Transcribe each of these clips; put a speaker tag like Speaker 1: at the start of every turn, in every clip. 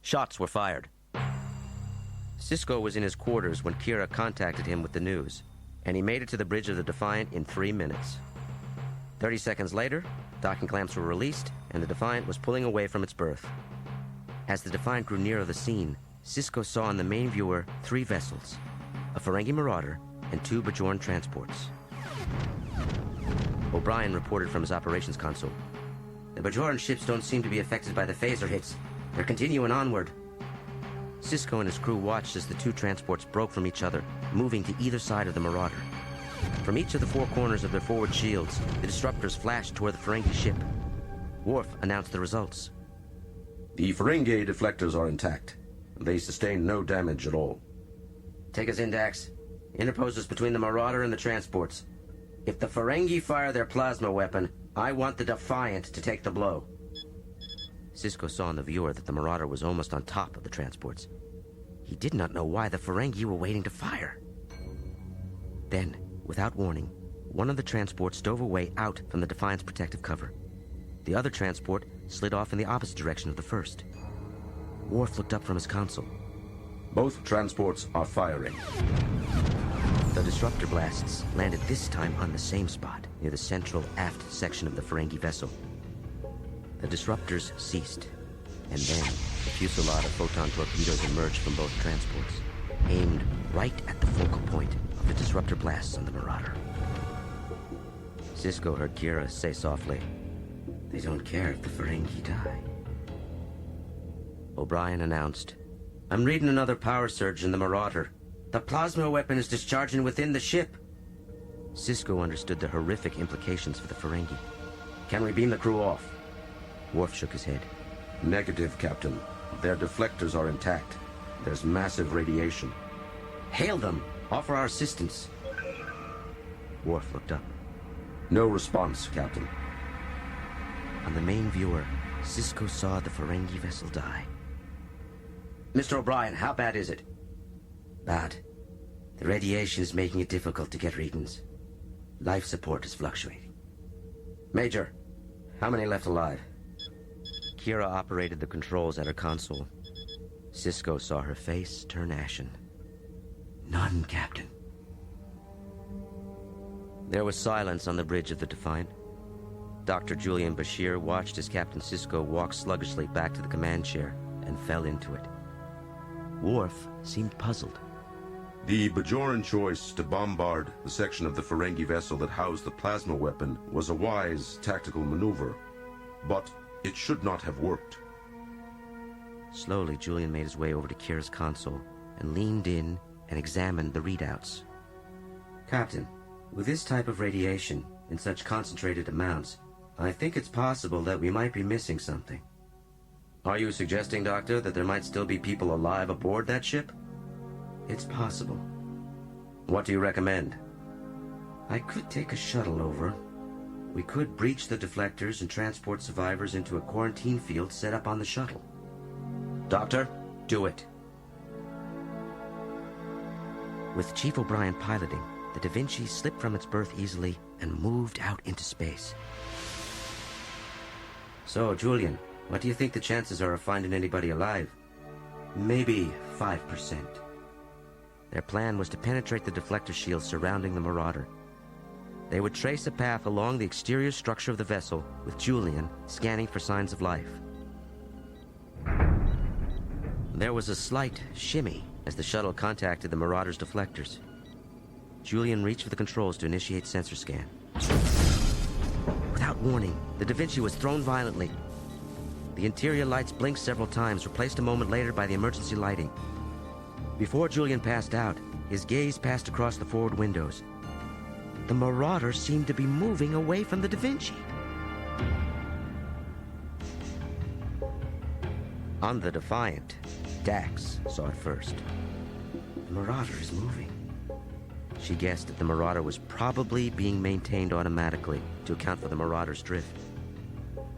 Speaker 1: Shots were fired. Sisko was in his quarters when Kira contacted him with the news, and he made it to the bridge of the Defiant in 3 minutes. 30 seconds later, docking clamps were released, and the Defiant was pulling away from its berth. As the Defiant grew nearer the scene, Sisko saw on the main viewer 3 vessels, a Ferengi Marauder and 2 Bajoran transports. O'Brien reported from his operations console. The Bajoran ships don't seem to be affected by the phaser hits. They're continuing onward. Sisko and his crew watched as the 2 transports broke from each other, moving to either side of the Marauder. From each of the 4 corners of their forward shields, the disruptors flashed toward the Ferengi ship. Worf announced the results.
Speaker 2: The Ferengi deflectors are intact. They sustained no damage at all.
Speaker 1: Take us in, Dax. Interpose us between the Marauder and the transports. If the Ferengi fire their plasma weapon, I want the Defiant to take the blow. Sisko saw in the viewer that the Marauder was almost on top of the transports. He did not know why the Ferengi were waiting to fire. Then, without warning, one of the transports dove away out from the Defiant's protective cover. The other transport slid off in the opposite direction of the first. Worf looked up from his console.
Speaker 2: Both transports are firing.
Speaker 1: The disruptor blasts landed this time on the same spot, near the central aft section of the Ferengi vessel. The disruptors ceased, and then a fusillade of photon torpedoes emerged from both transports, aimed right at the focal point of the disruptor blasts on the Marauder. Sisko heard Kira say softly, "They don't care if the Ferengi die." O'Brien announced, "I'm reading another power surge in the Marauder. The plasma weapon is discharging within the ship." Sisko understood the horrific implications for the Ferengi. "Can we beam the crew off?" Worf shook his head.
Speaker 2: Negative, Captain. Their deflectors are intact. There's massive radiation.
Speaker 1: "Hail them! Offer our assistance." Worf looked up.
Speaker 2: No response, Captain.
Speaker 1: On the main viewer, Sisko saw the Ferengi vessel die. "Mr. O'Brien, how bad is it?" "Bad. The radiation is making it difficult to get readings. Life support is fluctuating." "Major, how many left alive?" Kira operated the controls at her console. Sisko saw her face turn ashen. "None, Captain." There was silence on the bridge of the Defiant. Dr. Julian Bashir watched as Captain Sisko walked sluggishly back to the command chair and fell into it. Worf seemed puzzled.
Speaker 2: The Bajoran choice to bombard the section of the Ferengi vessel that housed the plasma weapon was a wise tactical maneuver, but it should not have worked.
Speaker 1: Slowly, Julian made his way over to Kira's console and leaned in and examined the readouts. "Captain, with this type of radiation in such concentrated amounts, I think it's possible that we might be missing something." "Are you suggesting, Doctor, that there might still be people alive aboard that ship?" "It's possible." "What do you recommend?" "I could take a shuttle over. We could breach the deflectors and transport survivors into a quarantine field set up on the shuttle." "Doctor, do it." With Chief O'Brien piloting, the Da Vinci slipped from its berth easily and moved out into space. "So, Julian, what do you think the chances are of finding anybody alive?" "Maybe 5%. Their plan was to penetrate the deflector shields surrounding the Marauder. They would trace a path along the exterior structure of the vessel, with Julian scanning for signs of life. There was a slight shimmy as the shuttle contacted the Marauder's deflectors. Julian reached for the controls to initiate sensor scan. Without warning, the Da Vinci was thrown violently. The interior lights blinked several times, replaced a moment later by the emergency lighting. Before Julian passed out, his gaze passed across the forward windows. The Marauder seemed to be moving away from the Da Vinci. On the Defiant, Dax saw it first. The Marauder is moving. She guessed that the Marauder was probably being maintained automatically to account for the Marauder's drift.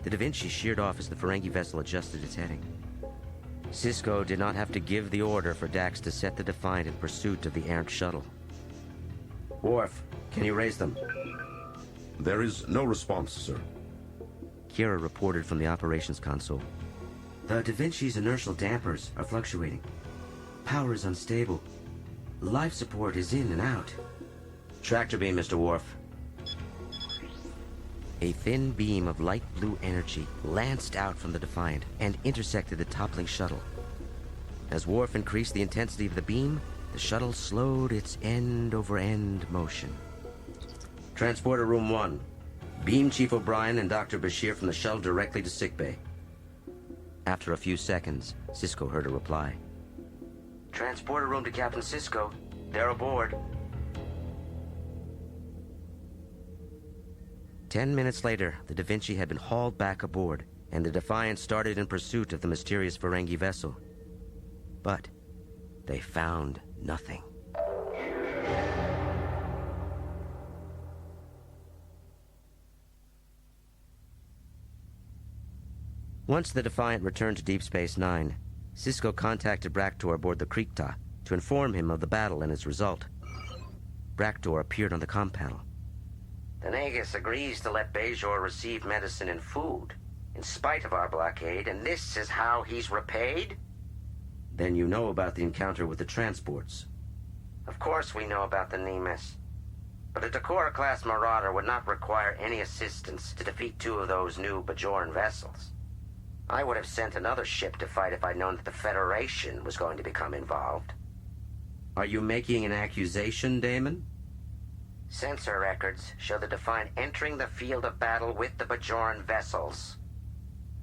Speaker 1: The Da Vinci sheared off as the Ferengi vessel adjusted its heading. Sisko did not have to give the order for Dax to set the Defiant in pursuit of the errant shuttle. "Worf, can you raise them?"
Speaker 2: There is no response, sir.
Speaker 1: Kira reported from the operations console. The Da Vinci's inertial dampers are fluctuating. Power is unstable. Life support is in and out. Tractor beam, Mr. Worf. A thin beam of light blue energy lanced out from the Defiant and intersected the toppling shuttle. As Worf increased the intensity of the beam, the shuttle slowed its end-over-end motion. Transporter Room 1. Beam Chief O'Brien and Dr. Bashir from the shuttle directly to sickbay. After a few seconds, Sisko heard a reply. Transporter room to Captain Sisko. They're aboard. 10 minutes later, the Da Vinci had been hauled back aboard, and the Defiant started in pursuit of the mysterious Ferengi vessel. But they found nothing. Once the Defiant returned to Deep Space Nine, Sisko contacted Braktor aboard the Krikta to inform him of the battle and its result. Braktor appeared on the comm panel. The Nagus agrees to let Bajor receive medicine and food, in spite of our blockade, and this is how he's repaid? Then you know about the encounter with the transports. Of course we know about the Nemes. But a Decorac-class Marauder would not require any assistance to defeat two of those new Bajoran vessels. I would have sent another ship to fight if I'd known that the Federation was going to become involved. Are you making an accusation, Damon? Sensor records show the Defiant entering the field of battle with the Bajoran vessels.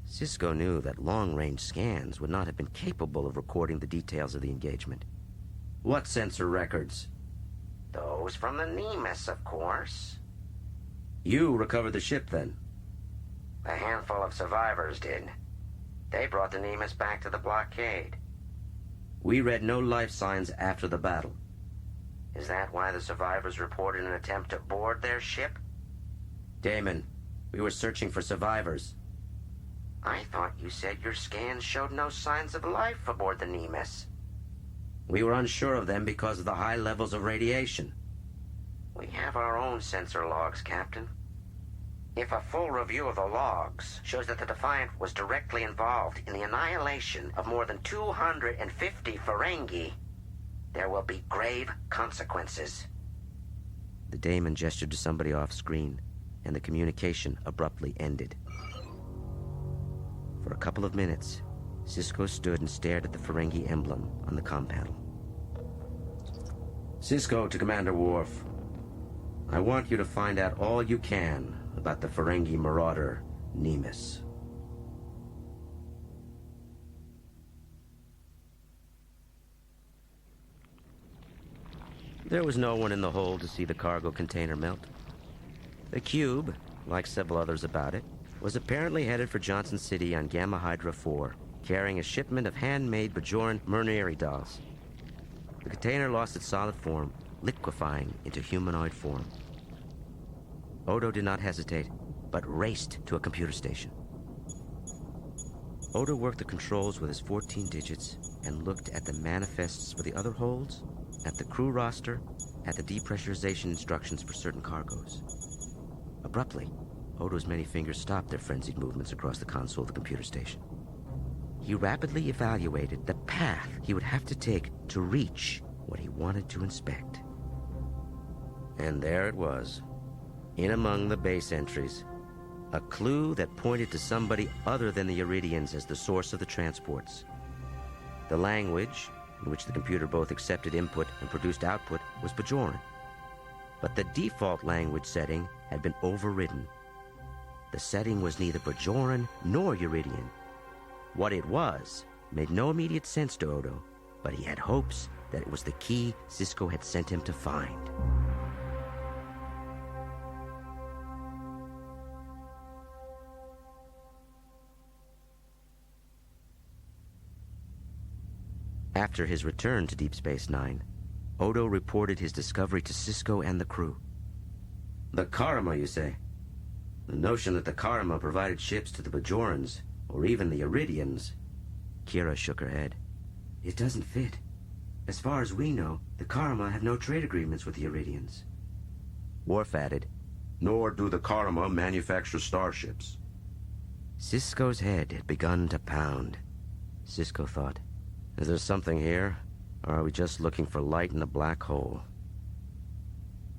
Speaker 1: Sisko knew that long-range scans would not have been capable of recording the details of the engagement. What sensor records? Those from the Nemes, of course. You recovered the ship, then? A handful of survivors did. They brought the Nemes back to the blockade. We read no life signs after the battle. Is that why the survivors reported an attempt to board their ship? Damon, we were searching for survivors. I thought you said your scans showed no signs of life aboard the Nemes. We were unsure of them because of the high levels of radiation. We have our own sensor logs, Captain. If a full review of the logs shows that the Defiant was directly involved in the annihilation of more than 250 Ferengi, there will be grave consequences. The Damon gestured to somebody off-screen, and the communication abruptly ended. For a couple of minutes, Sisko stood and stared at the Ferengi emblem on the comm panel. Sisko to Commander Worf. I want you to find out all you can about the Ferengi Marauder, Nemes. There was no one in the hold to see the cargo container melt. The cube, like several others about it, was apparently headed for Johnson City on Gamma Hydra 4, carrying a shipment of handmade Bajoran Murnari dolls. The container lost its solid form, liquefying into humanoid form. Odo did not hesitate, but raced to a computer station. Odo worked the controls with his 14 digits and looked at the manifests for the other holds, at the crew roster, at the depressurization instructions for certain cargoes. Abruptly, Odo's many fingers stopped their frenzied movements across the console of the computer station. He rapidly evaluated the path he would have to take to reach what he wanted to inspect. And there it was, in among the base entries, a clue that pointed to somebody other than the Iridians as the source of the transports. The language, in which the computer both accepted input and produced output, was Bajoran. But the default language setting had been overridden. The setting was neither Bajoran nor Iridian. What it was made no immediate sense to Odo, but he had hopes that it was the key Sisko had sent him to find. After his return to Deep Space Nine, Odo reported his discovery to Sisko and the crew. The Karma, you say? The notion that the Karma provided ships to the Bajorans, or even the Iridians. Kira shook her head. It doesn't fit. As far as we know, the Karma have no trade agreements with the Iridians. Worf added,
Speaker 2: Nor do the Karma manufacture starships.
Speaker 1: Sisko's head had begun to pound. Cisco thought. Is there something here? Or are we just looking for light in a black hole?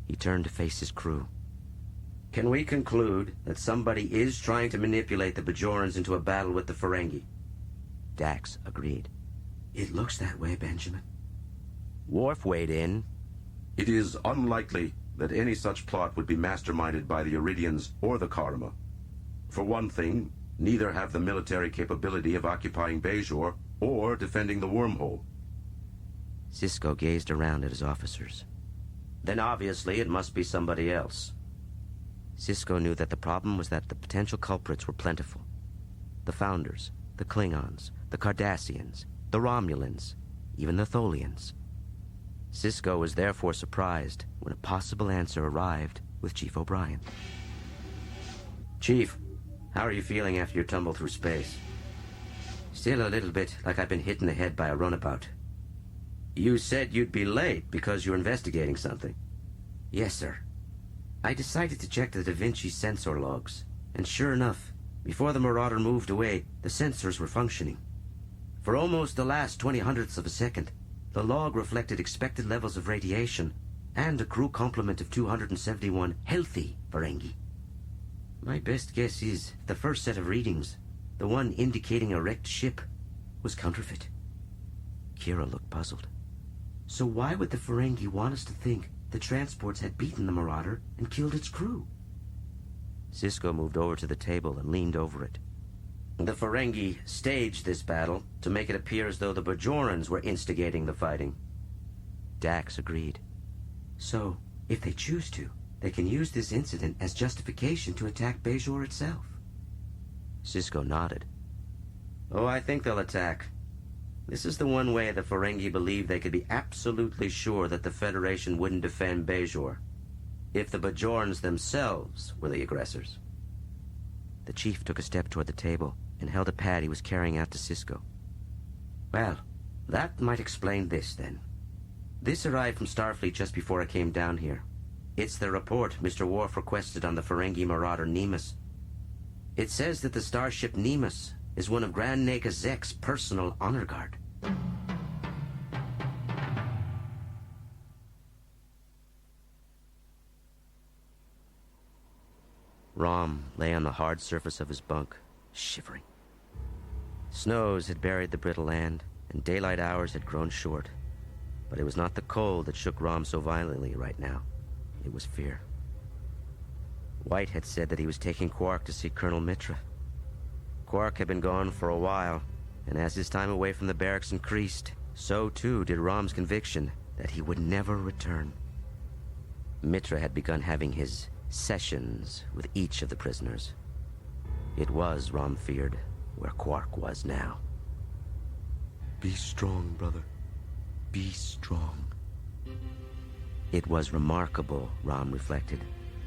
Speaker 1: He turned to face his crew. Can we conclude that somebody is trying to manipulate the Bajorans into a battle with the Ferengi? Dax agreed. It looks that way, Benjamin. Worf weighed in.
Speaker 2: It is unlikely that any such plot would be masterminded by the Iridians or the Karma. For one thing, neither have the military capability of occupying Bajor or defending the wormhole.
Speaker 1: Cisco gazed around at his officers. Then obviously it must be somebody else. Cisco knew that the problem was that the potential culprits were plentiful. The Founders, the Klingons, the Cardassians, the Romulans, even the Tholians. Cisco was therefore surprised when a possible answer arrived with Chief O'Brien. Chief, how are you feeling after your tumble through space? Still a little bit like I've been hit in the head by a runabout. You said you'd be late because you're investigating something. Yes, sir. I decided to check the Da Vinci sensor logs, and sure enough, before the Marauder moved away, the sensors were functioning. For almost the last 20/100ths of a second, the log reflected expected levels of radiation and a crew complement of 271 healthy Ferengi. My best guess is the first set of readings, the one indicating a wrecked ship, was counterfeit. Kira looked puzzled. So why would the Ferengi want us to think the transports had beaten the Marauder and killed its crew? Cisco moved over to the table and leaned over it. The Ferengi staged this battle to make it appear as though the Bajorans were instigating the fighting. Dax agreed. So, if they choose to, they can use this incident as justification to attack Bajor itself. Cisco nodded. Oh, I think they'll attack. This is the one way the Ferengi believe they could be absolutely sure that the Federation wouldn't defend Bajor, if the Bajorans themselves were the aggressors. The chief took a step toward the table and held a pad he was carrying out to Cisco. Well, that might explain this, then. This arrived from Starfleet just before I came down here. It's the report Mr. Worf requested on the Ferengi Marauder Nemus. It says that the starship Nemus is one of Grand Naga Zek's personal honor guard. Rom lay on the hard surface of his bunk, shivering. Snows had buried the brittle land, and daylight hours had grown short. But it was not the cold that shook Rom so violently right now. It was fear. White had said that he was taking Quark to see Colonel Mitra. Quark had been gone for a while, and as his time away from the barracks increased, so too did Rom's conviction that he would never return. Mitra had begun having his sessions with each of the prisoners. It was, Rom feared, where Quark was now. Be strong, brother. Be strong. It was remarkable, Rom reflected,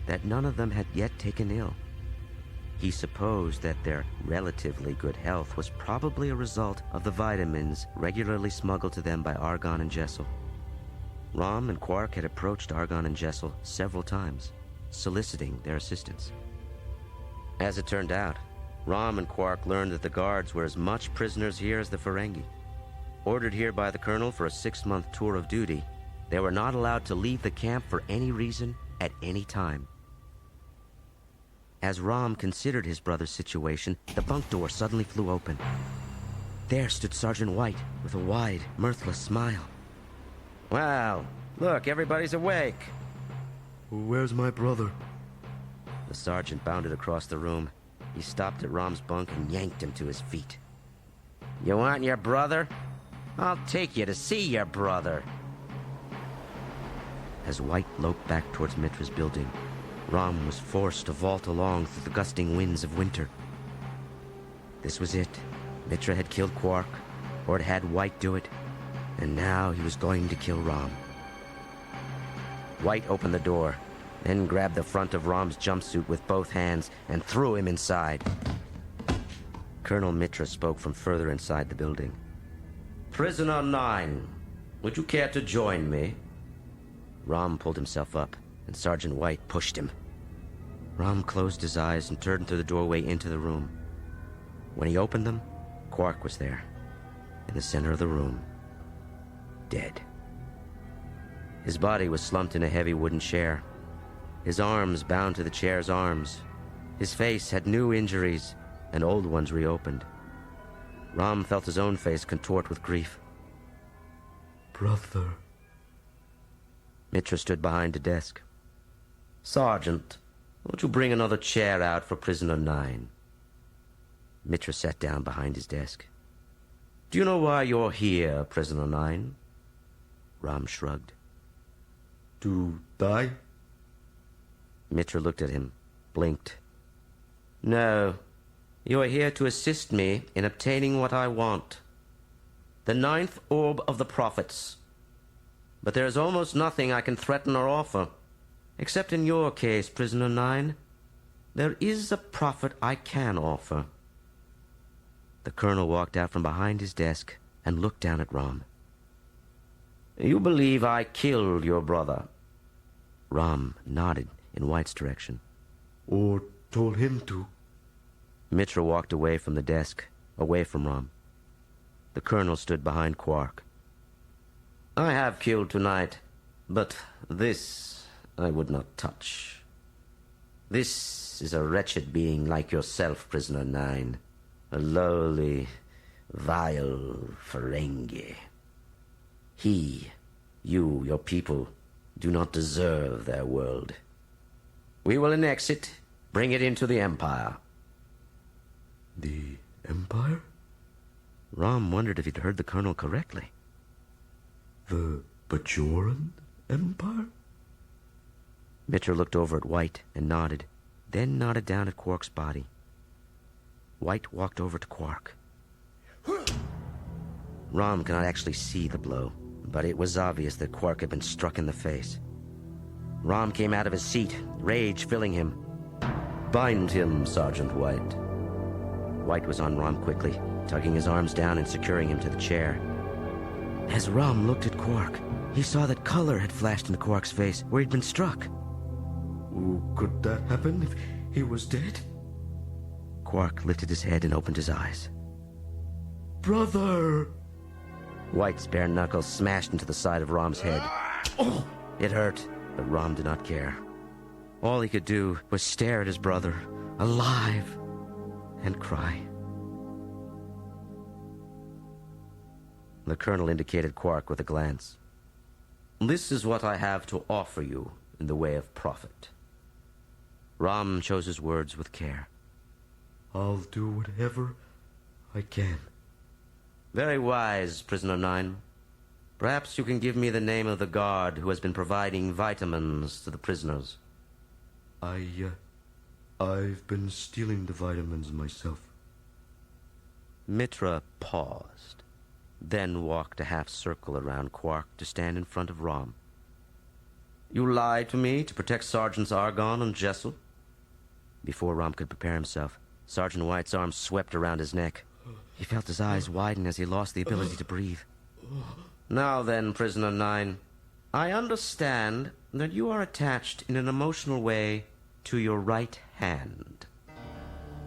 Speaker 1: that none of them had yet taken ill. He supposed that their relatively good health was probably a result of the vitamins regularly smuggled to them by Argon and Jessel. Rom and Quark had approached Argon and Jessel several times, soliciting their assistance. As it turned out, Rom and Quark learned that the guards were as much prisoners here as the Ferengi. Ordered here by the colonel for a 6-month tour of duty, they were not allowed to leave the camp for any reason at any time. As Rom considered his brother's situation, the bunk door suddenly flew open. There stood Sergeant White with a wide, mirthless smile. Well, look, everybody's awake.
Speaker 3: Where's my brother?
Speaker 1: The sergeant bounded across the room. He stopped at Rom's bunk and yanked him to his feet. You want your brother? I'll take you to see your brother. As White loped back towards Mitra's building, Rom was forced to vault along through the gusting winds of winter. This was it. Mitra had killed Quark, or had had White do it, and now he was going to kill Rom. White opened the door, then grabbed the front of Rom's jumpsuit with both hands and threw him inside. Colonel Mitra spoke from further inside the building. Prisoner 9, would you care to join me? Rom pulled himself up, and Sergeant White pushed him. Rom closed his eyes and turned through the doorway into the room. When he opened them, Quark was there. in the center of the room, dead. His body was slumped in a heavy wooden chair, his arms bound to the chair's arms. His face had new injuries and old ones reopened. Ram felt his own face contort with grief.
Speaker 3: Brother.
Speaker 1: Mitra stood behind the desk. Sergeant, won't you bring another chair out for prisoner 9? Mitra sat down behind his desk. Do you know why you're here, prisoner 9? Ram shrugged.
Speaker 3: To die?
Speaker 1: Mitra looked at him, blinked. No, you are here to assist me in obtaining what I want. The 9th orb of the prophets. But there is almost nothing I can threaten or offer. Except in your case, prisoner 9. There is a prophet I can offer. The colonel walked out from behind his desk and looked down at Ram. You believe I killed your brother? Ram nodded in White's direction.
Speaker 3: Or told him to.
Speaker 1: Mitra walked away from the desk, away from Ram. The colonel stood behind Quark. I have killed tonight, but this I would not touch. This is a wretched being like yourself, prisoner 9. A lowly, vile Ferengi. He, you, your people, do not deserve their world. We will annex it, bring it into the Empire.
Speaker 3: The Empire?
Speaker 1: Ram wondered if he'd heard the colonel correctly.
Speaker 3: The Bajoran Empire?
Speaker 1: Mitra looked over at White and nodded, then nodded down at Quark's body. White walked over to Quark. Ram could not actually see the blow, but it was obvious that Quark had been struck in the face. Ram came out of his seat, rage filling him. Bind him, Sergeant White. White was on Ram quickly, tugging his arms down and securing him to the chair. As Ram looked at Quark, he saw that color had flashed into Quark's face where he'd been struck.
Speaker 3: Could that happen if he was dead?
Speaker 1: Quark lifted his head and opened his eyes.
Speaker 3: Brother!
Speaker 1: White's bare knuckles smashed into the side of Ram's head.
Speaker 3: Oh!
Speaker 1: It hurt, but Ram did not care. All he could do was stare at his brother, alive, and cry. The colonel indicated Quark with a glance. This is what I have to offer you in the way of profit. Ram chose his words with care.
Speaker 3: I'll do whatever I can.
Speaker 1: Very wise, prisoner 9. Perhaps you can give me the name of the guard who has been providing vitamins to the prisoners.
Speaker 3: I've been stealing the vitamins myself.
Speaker 1: Mitra paused, then walked a half-circle around Quark to stand in front of Ram. You lied to me to protect Sergeants Argon and Jessel? Before Ram could prepare himself, Sergeant White's arm swept around his neck. He felt his eyes widen as he lost the ability to breathe. Now then, prisoner 9, I understand that you are attached in an emotional way to your right hand.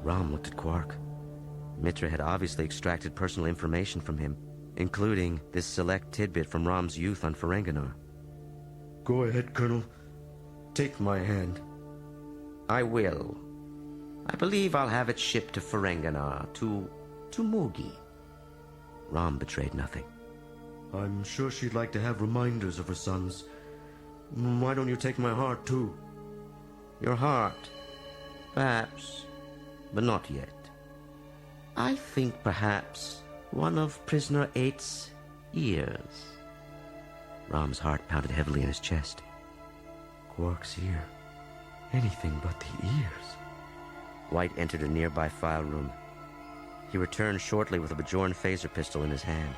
Speaker 1: Ram looked at Quark. Mitra had obviously extracted personal information from him, including this select tidbit from Ram's youth on Ferenginar.
Speaker 3: Go ahead, Colonel. Take my hand.
Speaker 1: I will. I believe I'll have it shipped to Ferenginar, to Mugi. Ram betrayed nothing.
Speaker 3: I'm sure she'd like to have reminders of her sons. Why don't you take my heart, too?
Speaker 1: Your heart? Perhaps, but not yet. I think perhaps one of Prisoner 8's ears. Ram's heart pounded heavily in his chest.
Speaker 3: Quark's ear. Anything but the ears.
Speaker 1: White entered a nearby file room. He returned shortly with a Bajoran phaser pistol in his hand.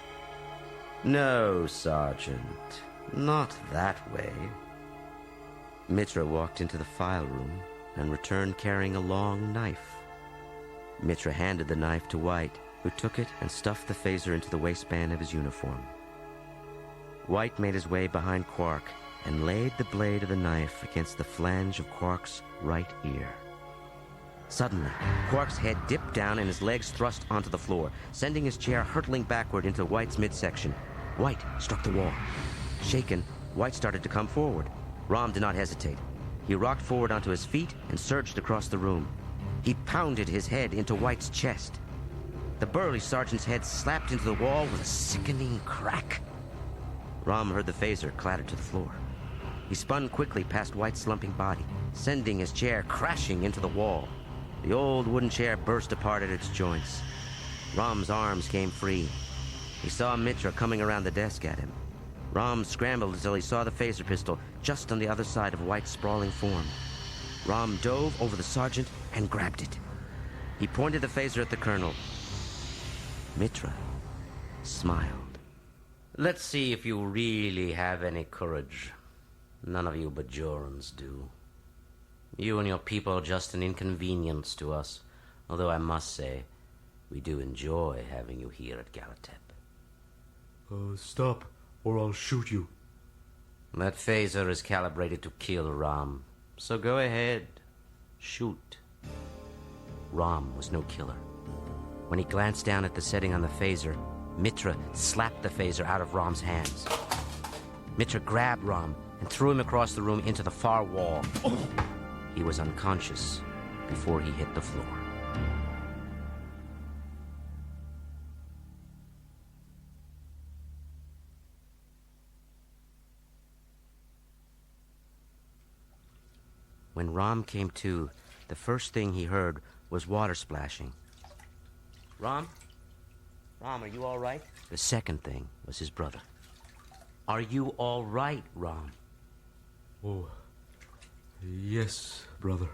Speaker 1: No, Sergeant. Not that way. Mitra walked into the file room and returned carrying a long knife. Mitra handed the knife to White, who took it and stuffed the phaser into the waistband of his uniform. White made his way behind Quark and laid the blade of the knife against the flange of Quark's right ear. Suddenly, Quark's head dipped down and his legs thrust onto the floor, sending his chair hurtling backward into White's midsection. White struck the wall. Shaken, White started to come forward. Rom did not hesitate. He rocked forward onto his feet and surged across the room. He pounded his head into White's chest. The burly sergeant's head slapped into the wall with a sickening crack. Rom heard the phaser clatter to the floor. He spun quickly past White's slumping body, sending his chair crashing into the wall. The old wooden chair burst apart at its joints. Rom's arms came free. He saw Mitra coming around the desk at him. Rom scrambled until he saw the phaser pistol just on the other side of White's sprawling form. Rom dove over the sergeant and grabbed it. He pointed the phaser at the colonel. Mitra smiled. "Let's see if you really have any courage. None of you Bajorans do. You and your people are just an inconvenience to us, although I must say, we do enjoy having you here at Galatep."
Speaker 3: Stop, or I'll shoot you.
Speaker 1: That phaser is calibrated to kill Rom, so go ahead, shoot. Rom was no killer. When he glanced down at the setting on the phaser, Mitra slapped the phaser out of Rom's hands. Mitra grabbed Rom and threw him across the room into the far wall. He was unconscious before he hit the floor. When Rom came to, the first thing he heard was water splashing. Rom? Rom, are you all right? The second thing was his brother. Are you all right, Rom?
Speaker 3: Oh, yes, brother.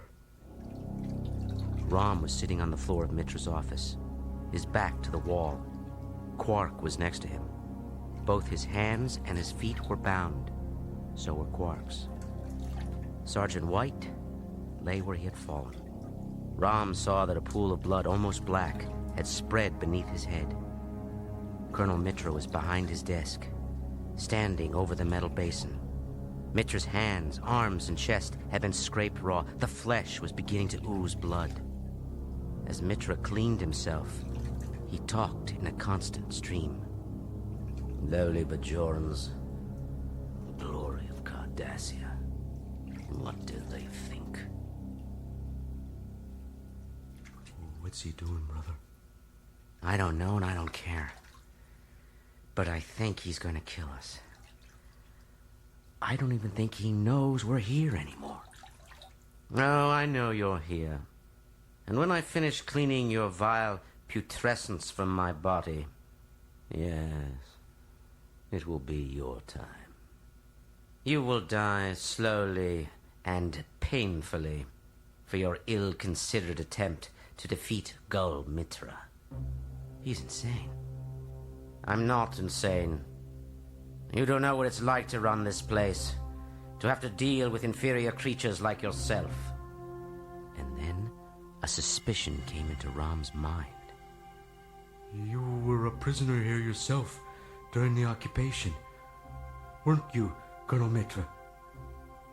Speaker 1: Rom was sitting on the floor of Mitra's office, his back to the wall. Quark was next to him. Both his hands and his feet were bound. So were Quark's. Sergeant White lay where he had fallen. Rom saw that a pool of blood, almost black, had spread beneath his head. Colonel Mitra was behind his desk, standing over the metal basin. Mitra's hands, arms, and chest had been scraped raw. The flesh was beginning to ooze blood. As Mitra cleaned himself, he talked in a constant stream. "Lowly Bajorans, the glory of Cardassia. What did they think?"
Speaker 3: What's he doing, brother?
Speaker 1: I don't know and I don't care. But I think he's going to kill us. I don't even think he knows we're here anymore. Oh, I know you're here. And when I finish cleaning your vile putrescence from my body, yes, it will be your time. You will die slowly and painfully for your ill-considered attempt to defeat Gul Mitra. He's insane. I'm not insane. You don't know what it's like to run this place, to have to deal with inferior creatures like yourself. And then a suspicion came into Rom's mind.
Speaker 3: You were a prisoner here yourself during the occupation, weren't you, Colonel Mitra?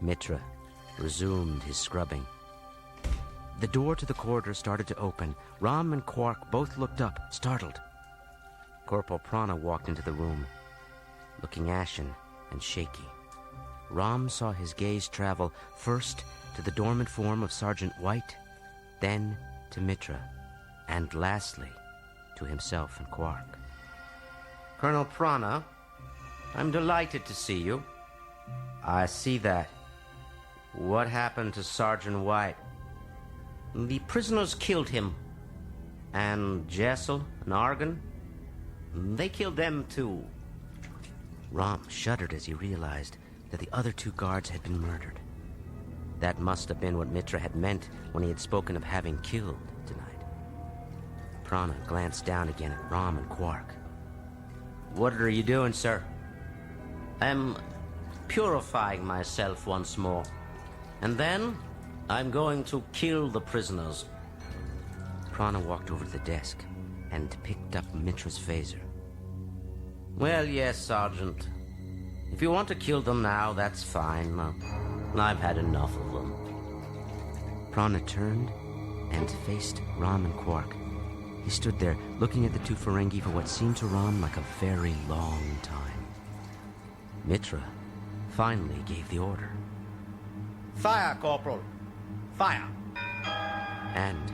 Speaker 1: Mitra resumed his scrubbing. The door to the corridor started to open. Rom and Quark both looked up, startled. Corporal Prana walked into the room, looking ashen and shaky. Rom saw his gaze travel first to the dormant form of Sergeant White, then to Mitra, and lastly to himself and Quark. "Colonel Prana, I'm delighted to see you." "I see that. What happened to Sergeant White?" "The prisoners killed him. And Jessel and Argon, they killed them too." Rom shuddered as he realized that the other two guards had been murdered. That must have been what Mitra had meant when he had spoken of having killed tonight. Prana glanced down again at Rom and Quark. "What are you doing, sir?" "I'm purifying myself once more. And then I'm going to kill the prisoners." Prana walked over to the desk and picked up Mitra's phaser. "Well, yes, Sergeant. If you want to kill them now, that's fine. I've had enough of them." Prana turned and faced Rom and Quark. He stood there, looking at the two Ferengi for what seemed to Rom like a very long time. Mitra finally gave the order.
Speaker 4: Fire, Corporal! Fire!
Speaker 1: And,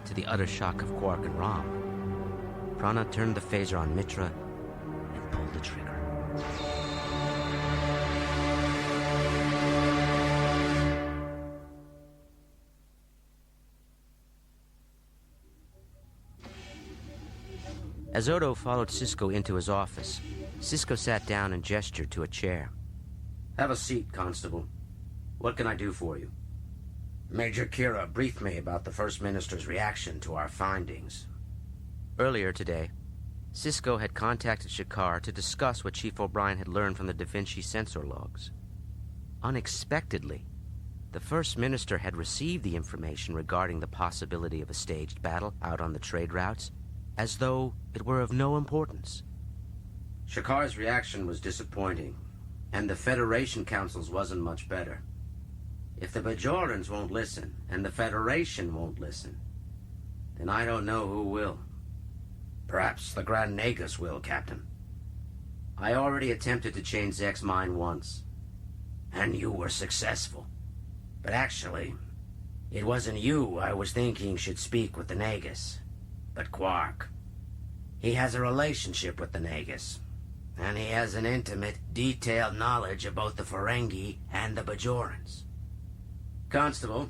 Speaker 1: to the utter shock of Quark and Rom, Prana turned the phaser on Mitra and pulled the trigger. As Odo followed Sisko into his office, Sisko sat down and gestured to a chair.
Speaker 5: Have a seat, Constable. What can I do for you? Major Kira briefed me about the First Minister's reaction to our findings.
Speaker 1: Earlier today, Sisko had contacted Shakar to discuss what Chief O'Brien had learned from the Da Vinci sensor logs. Unexpectedly, the First Minister had received the information regarding the possibility of a staged battle out on the trade routes as though it were of no importance.
Speaker 5: Shakar's reaction was disappointing, and the Federation Council's wasn't much better. If the Bajorans won't listen, and the Federation won't listen, then I don't know who will. Perhaps the Grand Nagus will, Captain. I already attempted to change Zek's mind once, and you were successful. But actually, it wasn't you I was thinking should speak with the Nagus, but Quark. He has a relationship with the Nagus, and he has an intimate, detailed knowledge of both the Ferengi and the Bajorans. Constable,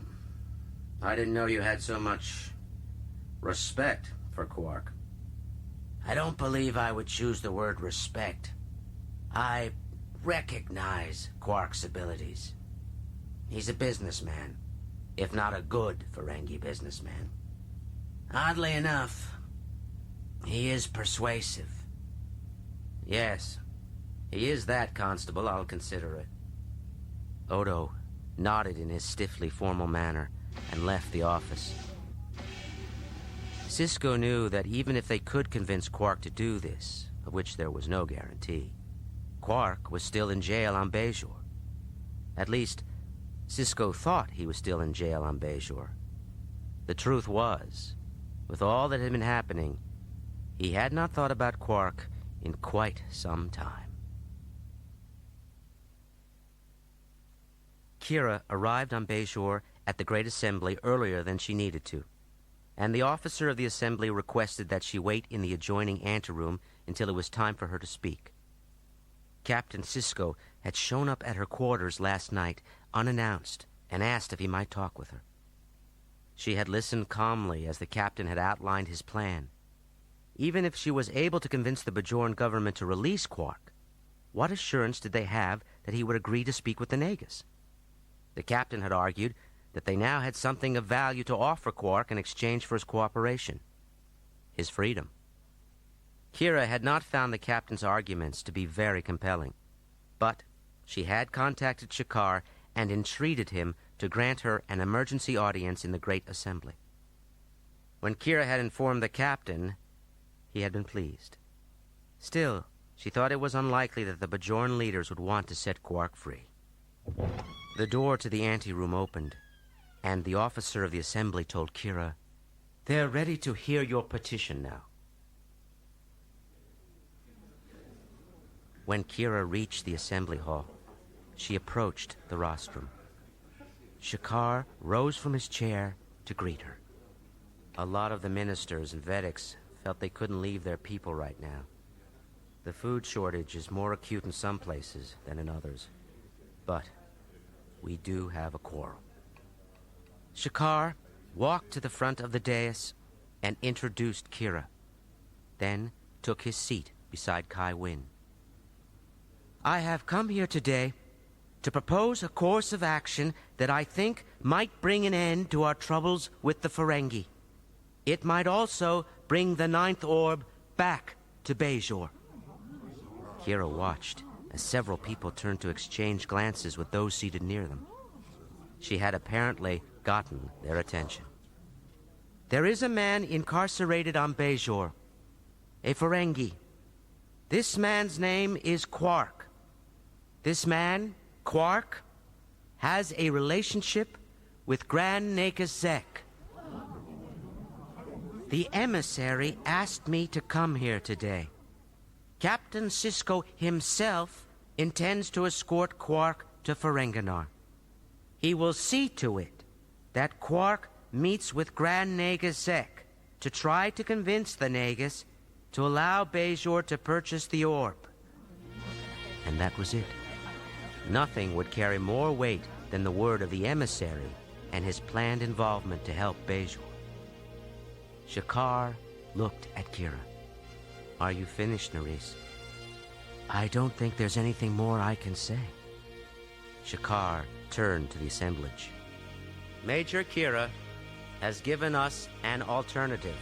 Speaker 5: I didn't know you had so much respect for Quark. I don't believe I would choose the word respect. I recognize Quark's abilities. He's a businessman, if not a good Ferengi businessman. Oddly enough, he is persuasive. Yes, he is that, Constable. I'll consider it.
Speaker 1: Odo nodded in his stiffly formal manner and left the office. Sisko knew that even if they could convince Quark to do this, of which there was no guarantee, Quark was still in jail on Bajor. At least, Sisko thought he was still in jail on Bajor. The truth was, with all that had been happening, he had not thought about Quark in quite some time. Kira arrived on Bajor at the Great Assembly earlier than she needed to, and the officer of the assembly requested that she wait in the adjoining anteroom until it was time for her to speak. Captain Sisko had shown up at her quarters last night unannounced and asked if he might talk with her. She had listened calmly as the captain had outlined his plan. Even if she was able to convince the Bajoran government to release Quark, what assurance did they have that he would agree to speak with the Nagus? The captain had argued that they now had something of value to offer Quark in exchange for his cooperation: his freedom. Kira had not found the captain's arguments to be very compelling, but she had contacted Shakar and entreated him to grant her an emergency audience in the Great Assembly. When Kira had informed the captain, he had been pleased. Still, she thought it was unlikely that the Bajoran leaders would want to set Quark free. The door to the anteroom opened, and the officer of the assembly told Kira, "They're ready to hear your petition now." When Kira reached the assembly hall, she approached the rostrum. Shakar rose from his chair to greet her. A lot of the ministers and Vedics felt they couldn't leave their people right now. The food shortage is more acute in some places than in others. But we do have a quarrel. Shakar walked to the front of the dais and introduced Kira, then took his seat beside Kai Wynn. "I have come here today to propose a course of action that I think might bring an end to our troubles with the Ferengi. It might also bring the Ninth Orb back to Bajor." Kira watched as several people turned to exchange glances with those seated near them. She had apparently gotten their attention. "There is a man incarcerated on Bajor, a Ferengi. This man's name is Quark. This man, Quark, has a relationship with Grand Nagus Zek."
Speaker 5: The emissary asked me to come here today. Captain Cisco himself intends to escort Quark to Ferenginar. He will see to it that Quark meets with Grand Nagus Zek to try to convince the Nagus to allow Bajor to purchase the orb. And that was it. Nothing would carry more weight than the word of the emissary and his planned involvement to help Bajor. Shakar looked at Kira. Are you finished, Nerys? I don't think there's anything more I can say. Shakar turned to the assemblage. Major Kira has given us an alternative.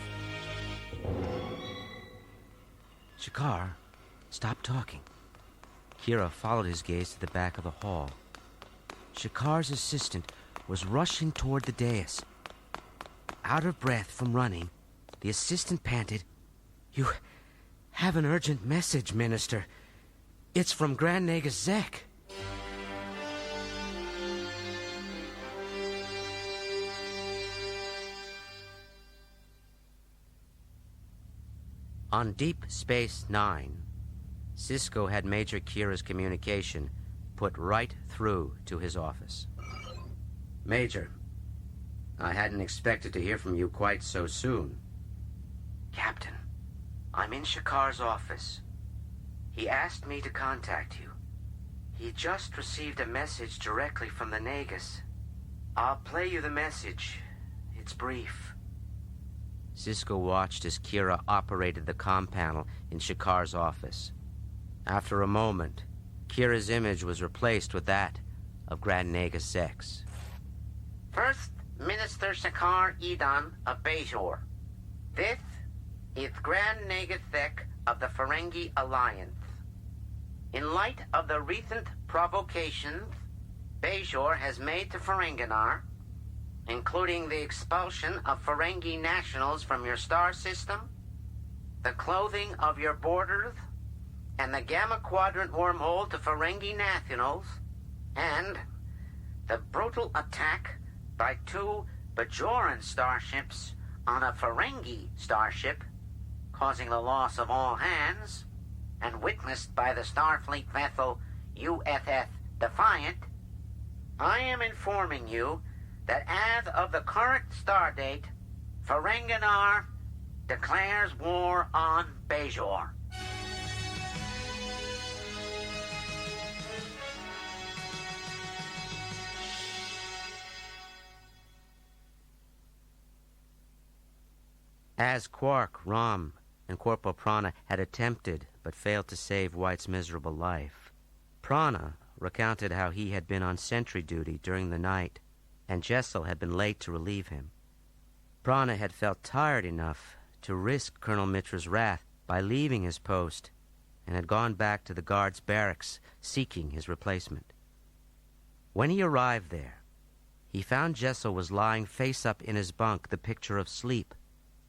Speaker 5: Shakar stopped talking. Kira followed his gaze to the back of the hall. Shakar's assistant was rushing toward the dais. Out of breath from running, the assistant panted, "You have an urgent message, Minister. It's from Grand Nagus Zek." On Deep Space Nine, Cisco had Major Kira's communication put right through to his office. Major, I hadn't expected to hear from you quite so soon. Captain, I'm in Shakar's office. He asked me to contact you. He just received a message directly from the Nagus. I'll play you the message. It's brief. Cisco watched as Kira operated the comm panel in Shakar's office. After a moment, Kira's image was replaced with that of Grand Nagus Zek. First, Minister Shakar Edan of Bajor. This is Grand Nagus Zek of the Ferengi Alliance. In light of the recent provocations Bajor has made to Ferenginar, including the expulsion of Ferengi nationals from your star system, the clothing of your borders, and the Gamma Quadrant wormhole to Ferengi nationals, and the brutal attack by 2 Bajoran starships on a Ferengi starship, causing the loss of all hands, and witnessed by the Starfleet vessel USS Defiant, I am informing you that as of the current stardate, Ferenginar declares war on Bajor. As Quark, Rom, and Corporal Prana had attempted but failed to save White's miserable life, Prana recounted how he had been on sentry duty during the night, and Jessel had been late to relieve him. Prana had felt tired enough to risk Colonel Mitra's wrath by leaving his post, and had gone back to the guards' barracks seeking his replacement. When he arrived there, he found Jessel was lying face up in his bunk, the picture of sleep,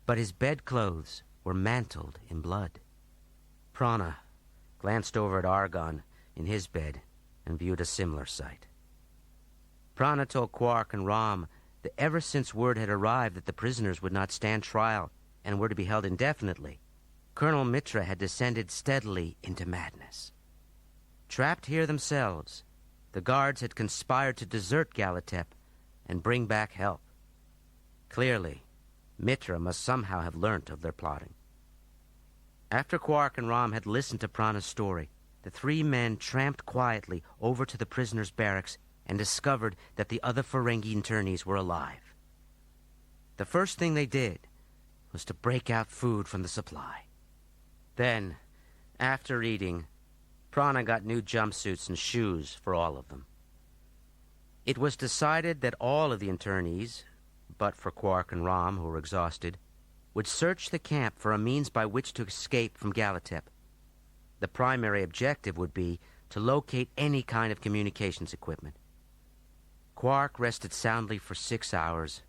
Speaker 5: but his bedclothes were mantled in blood. Prana glanced over at Argon in his bed and viewed a similar sight. Prana told Quark and Rom that ever since word had arrived that the prisoners would not stand trial and were to be held indefinitely, Colonel Mitra had descended steadily into madness. Trapped here themselves, the guards had conspired to desert Galatep and bring back help. Clearly, Mitra must somehow have learnt of their plotting. After Quark and Rom had listened to Prana's story, the 3 men tramped quietly over to the prisoners' barracks and discovered that the other Ferengi internees were alive. The first thing they did was to break out food from the supply. Then, after eating, Prana got new jumpsuits and shoes for all of them. It was decided that all of the internees, but for Quark and Rom, who were exhausted, would search the camp for a means by which to escape from Galatep. The primary objective would be to locate any kind of communications equipment. Quark rested soundly for 6 hours,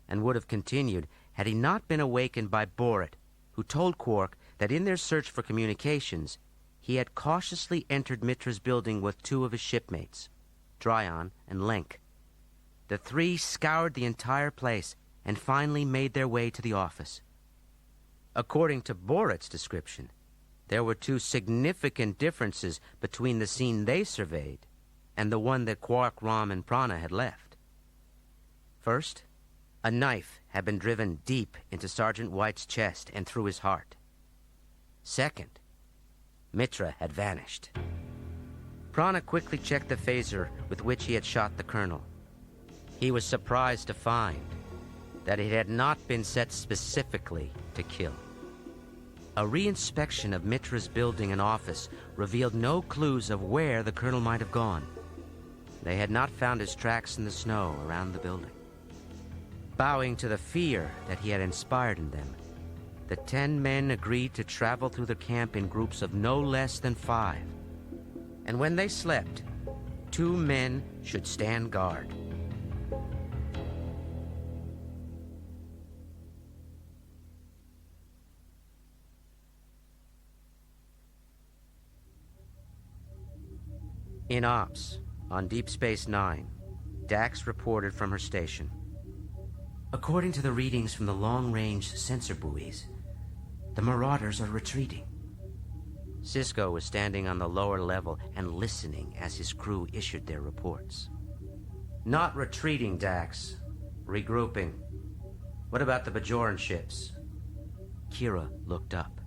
Speaker 5: and would have continued had he not been awakened by Borat, who told Quark that in their search for communications, he had cautiously entered Mitra's building with 2 of his shipmates, Dryon and Lenk. The 3 scoured the entire place and finally made their way to the office. According to Borett's description, there were two significant differences between the scene they surveyed and the one that Quark, Rom, and Prana had left. First, a knife had been driven deep into Sergeant White's chest and through his heart. Second, Mitra had vanished. Prana quickly checked the phaser with which he had shot the colonel. He was surprised to find that it had not been set specifically to kill. A reinspection of Mitra's building and office revealed no clues of where the colonel might have gone. They had not found his tracks in the snow around the building. Bowing to the fear that he had inspired in them, the 10 men agreed to travel through the camp in groups of no less than 5. And when they slept, 2 men should stand guard. In Ops, on Deep Space Nine, Dax reported from her station. According to the readings from the long-range sensor buoys, the Marauders are retreating. Sisko was standing on the lower level and listening as his crew issued their reports. Not retreating, Dax. Regrouping. What about the Bajoran ships? Kira looked up.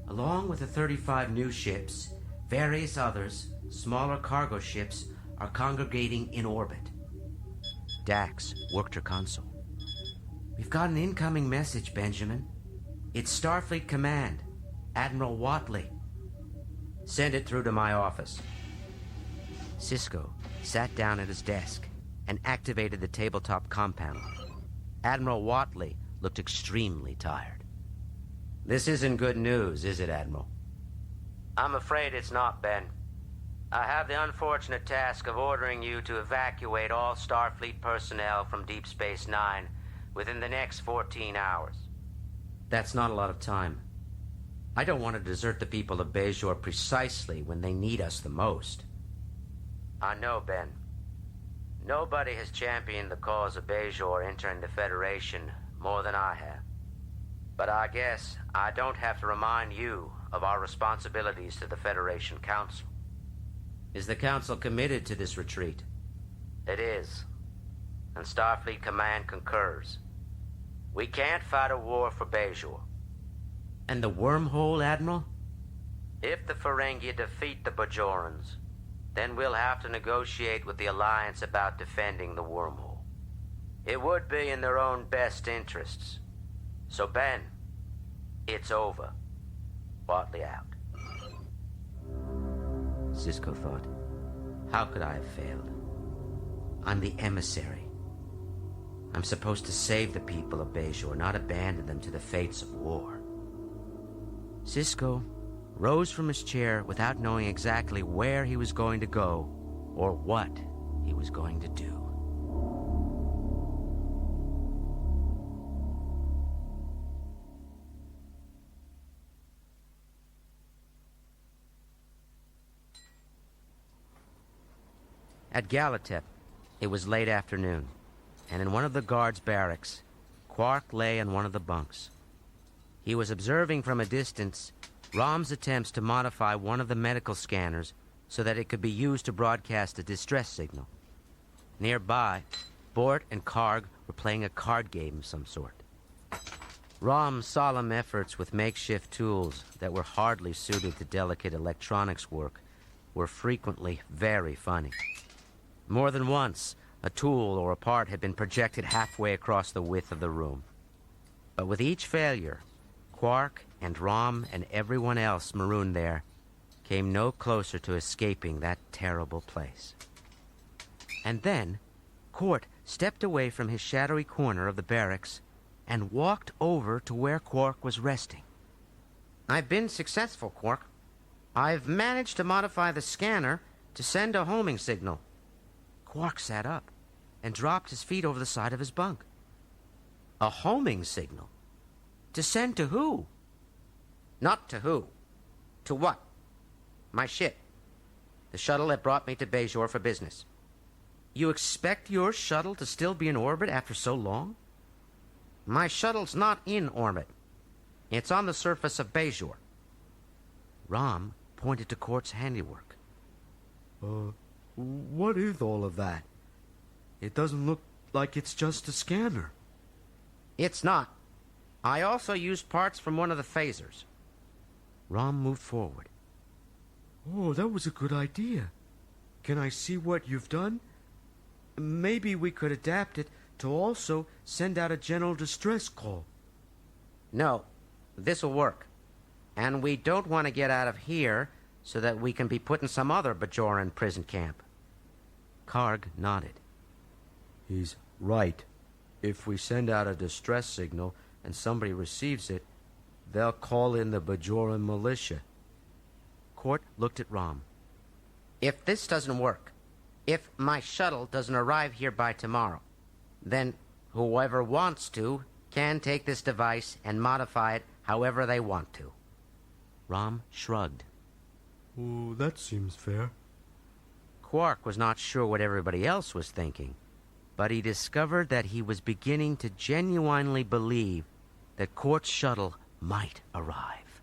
Speaker 5: Along with the 35 new ships, various others, smaller cargo ships, are congregating in orbit. Dax worked her console. We've got an incoming message, Benjamin. It's Starfleet Command, Admiral Watley. Send it through to my office. Sisko sat down at his desk and activated the tabletop comm panel. Admiral Watley looked extremely tired. This isn't good news, is it, Admiral? I'm afraid it's not, Ben. I have the unfortunate task of ordering you to evacuate all Starfleet personnel from Deep Space Nine within the next 14 hours. That's not a lot of time. I don't want to desert the people of Bajor precisely when they need us the most. I know, Ben. Nobody has championed the cause of Bajor entering the Federation more than I have. But I guess I don't have to remind you of our responsibilities to the Federation Council. Is the Council committed to this retreat? It is. And Starfleet Command concurs. We can't fight a war for Bajor. And the wormhole, Admiral? If the Ferengi defeat the Bajorans, then we'll have to negotiate with the Alliance about defending the wormhole. It would be in their own best interests. So, Ben, it's over. Watley out. Sisko thought, how could I have failed? I'm the emissary. I'm supposed to save the people of Bajor, not abandon them to the fates of war. Sisko rose from his chair without knowing exactly where he was going to go or what he was going to do. At Galatep, it was late afternoon, and in one of the guards' barracks, Quark lay on one of the bunks. He was observing from a distance Rom's attempts to modify one of the medical scanners so that it could be used to broadcast a distress signal. Nearby, Bort and Karg were playing a card game of some sort. Rom's solemn efforts with makeshift tools that were hardly suited to delicate electronics work were frequently very funny. More than once, a tool or a part had been projected halfway across the width of the room. But with each failure, Quark and Rom and everyone else marooned there came no closer to escaping that terrible place. And then, Court stepped away from his shadowy corner of the barracks and walked over to where Quark was resting. I've been successful, Quark. I've managed to modify the scanner to send a homing signal. Quark sat up and dropped his feet over the side of his bunk. A homing signal? To send to who? Not to who. To what? My ship. The shuttle that brought me to Bajor for business. You expect your shuttle to still be in orbit after so long? My shuttle's not in orbit. It's on the surface of Bejor. Rom pointed to Court's handiwork.
Speaker 3: What is all of that? It doesn't look like it's just a scanner.
Speaker 5: It's not. I also used parts from one of the phasers. Rom moved forward.
Speaker 3: Oh, that was a good idea. Can I see what you've done? Maybe we could adapt it to also send out a general distress call.
Speaker 5: No, this'll work. And we don't want to get out of here so that we can be put in some other Bajoran prison camp. Karg nodded.
Speaker 3: He's right. If we send out a distress signal and somebody receives it, they'll call in the Bajoran militia.
Speaker 5: Court looked at Rom. If this doesn't work, if my shuttle doesn't arrive here by tomorrow, then whoever wants to can take this device and modify it however they want to. Rom shrugged.
Speaker 3: Oh, that seems fair.
Speaker 5: Quark was not sure what everybody else was thinking, but he discovered that he was beginning to genuinely believe that Court's shuttle might arrive.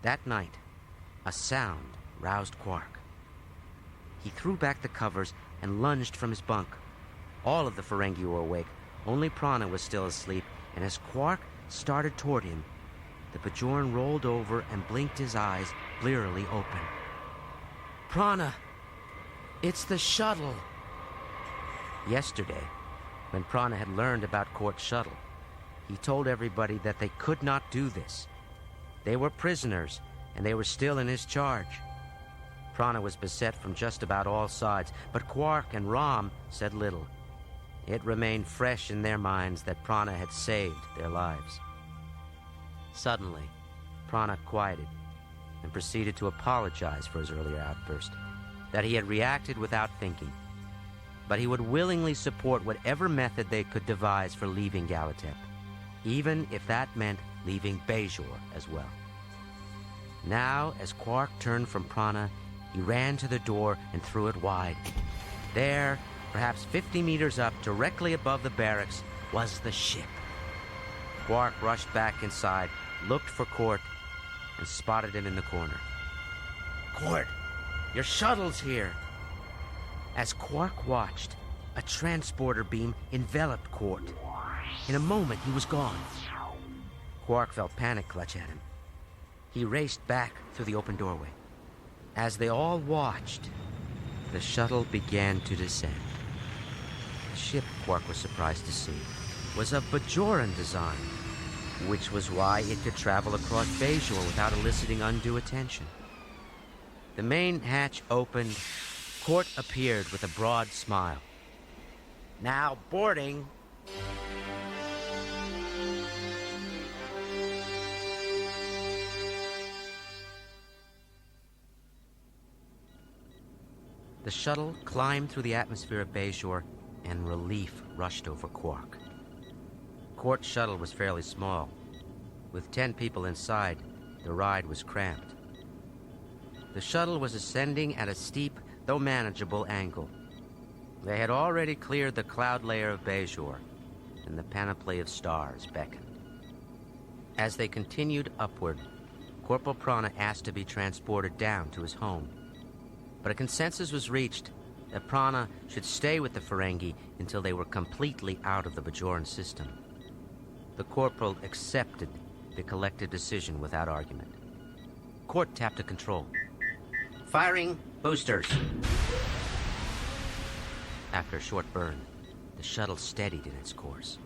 Speaker 5: That night, a sound roused Quark. He threw back the covers and lunged from his bunk. All of the Ferengi were awake. Only Prana was still asleep, and as Quark started toward him, the Bajoran rolled over and blinked his eyes, blearily open. Prana! It's the shuttle! Yesterday, when Prana had learned about Court's shuttle, he told everybody that they could not do this. They were prisoners, and they were still in his charge. Prana was beset from just about all sides, but Quark and Rom said little. It remained fresh in their minds that Prana had saved their lives. Suddenly, Prana quieted and proceeded to apologize for his earlier outburst, that he had reacted without thinking. But he would willingly support whatever method they could devise for leaving Galatep, even if that meant leaving Bejor as well. Now, as Quark turned from Prana, he ran to the door and threw it wide. There, perhaps 50 meters up, directly above the barracks, was the ship. Quark rushed back inside, looked for Court, and spotted him in the corner. Court, your shuttle's here. As Quark watched, a transporter beam enveloped Court. In a moment, he was gone. Quark felt panic clutch at him. He raced back through the open doorway. As they all watched, the shuttle began to descend. The ship, Quark was surprised to see, was of Bajoran design, which was why it could travel across Bejor without eliciting undue attention. The main hatch opened. Court appeared with a broad smile. Now boarding. The shuttle climbed through the atmosphere of Bejor, and relief rushed over Quark. Court's shuttle was fairly small. With 10 people inside, the ride was cramped. The shuttle was ascending at a steep, though manageable, angle. They had already cleared the cloud layer of Bejor, and the panoply of stars beckoned. As they continued upward, Corporal Prana asked to be transported down to his home. But a consensus was reached that Prana should stay with the Ferengi until they were completely out of the Bajoran system. The corporal accepted the collective decision without argument. Court tapped a control. Firing boosters. After a short burn, the shuttle steadied in its course.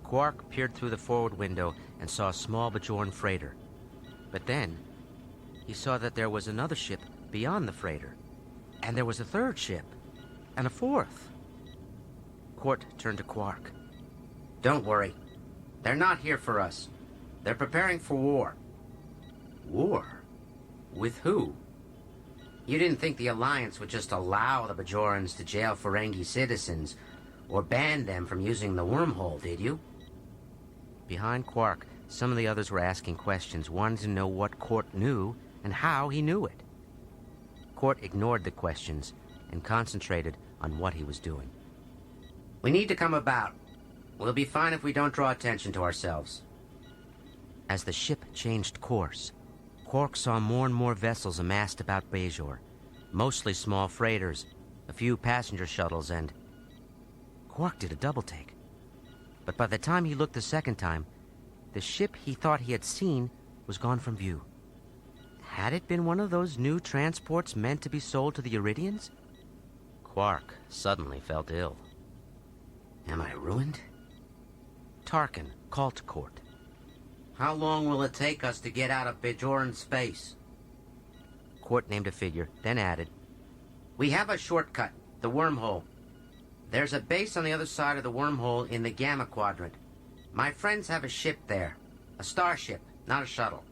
Speaker 5: Quark peered through the forward window and saw a small Bajoran freighter. But then, he saw that there was another ship beyond the freighter, and there was a third ship, and a fourth. Court turned to Quark. Don't worry. They're not here for us. They're preparing for war. War? With who? You didn't think the Alliance would just allow the Bajorans to jail Ferengi citizens or ban them from using the wormhole, did you? Behind Quark, some of the others were asking questions, wanting to know what Court knew and how he knew it. Court ignored the questions and concentrated on what he was doing. We need to come about. We'll be fine if we don't draw attention to ourselves.
Speaker 1: As the ship changed course, Quark saw more and more vessels amassed about Bajor, mostly small freighters, a few passenger shuttles, and... Quark did a double-take. But by the time he looked the second time, the ship he thought he had seen was gone from view. Had it been one of those new transports meant to be sold to the Iridians? Quark suddenly felt ill.
Speaker 5: Am I ruined?
Speaker 1: Tarkin called to Court.
Speaker 5: How long will it take us to get out of Bajoran space?
Speaker 1: Court named a figure, then added,
Speaker 5: We have a shortcut, the wormhole. There's a base on the other side of the wormhole in the Gamma Quadrant. My friends have a ship there. A starship, not a shuttle.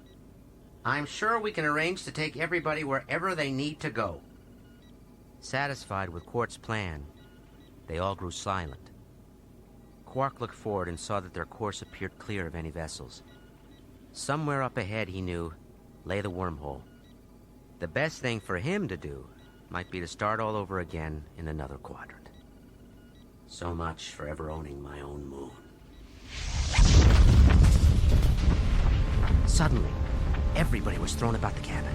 Speaker 5: I'm sure we can arrange to take everybody wherever they need to go.
Speaker 1: Satisfied with Quart's plan, they all grew silent. Quark looked forward and saw that their course appeared clear of any vessels. Somewhere up ahead, he knew, lay the wormhole. The best thing for him to do might be to start all over again in another quadrant.
Speaker 5: So much for ever owning my own moon.
Speaker 1: Suddenly, everybody was thrown about the cabin.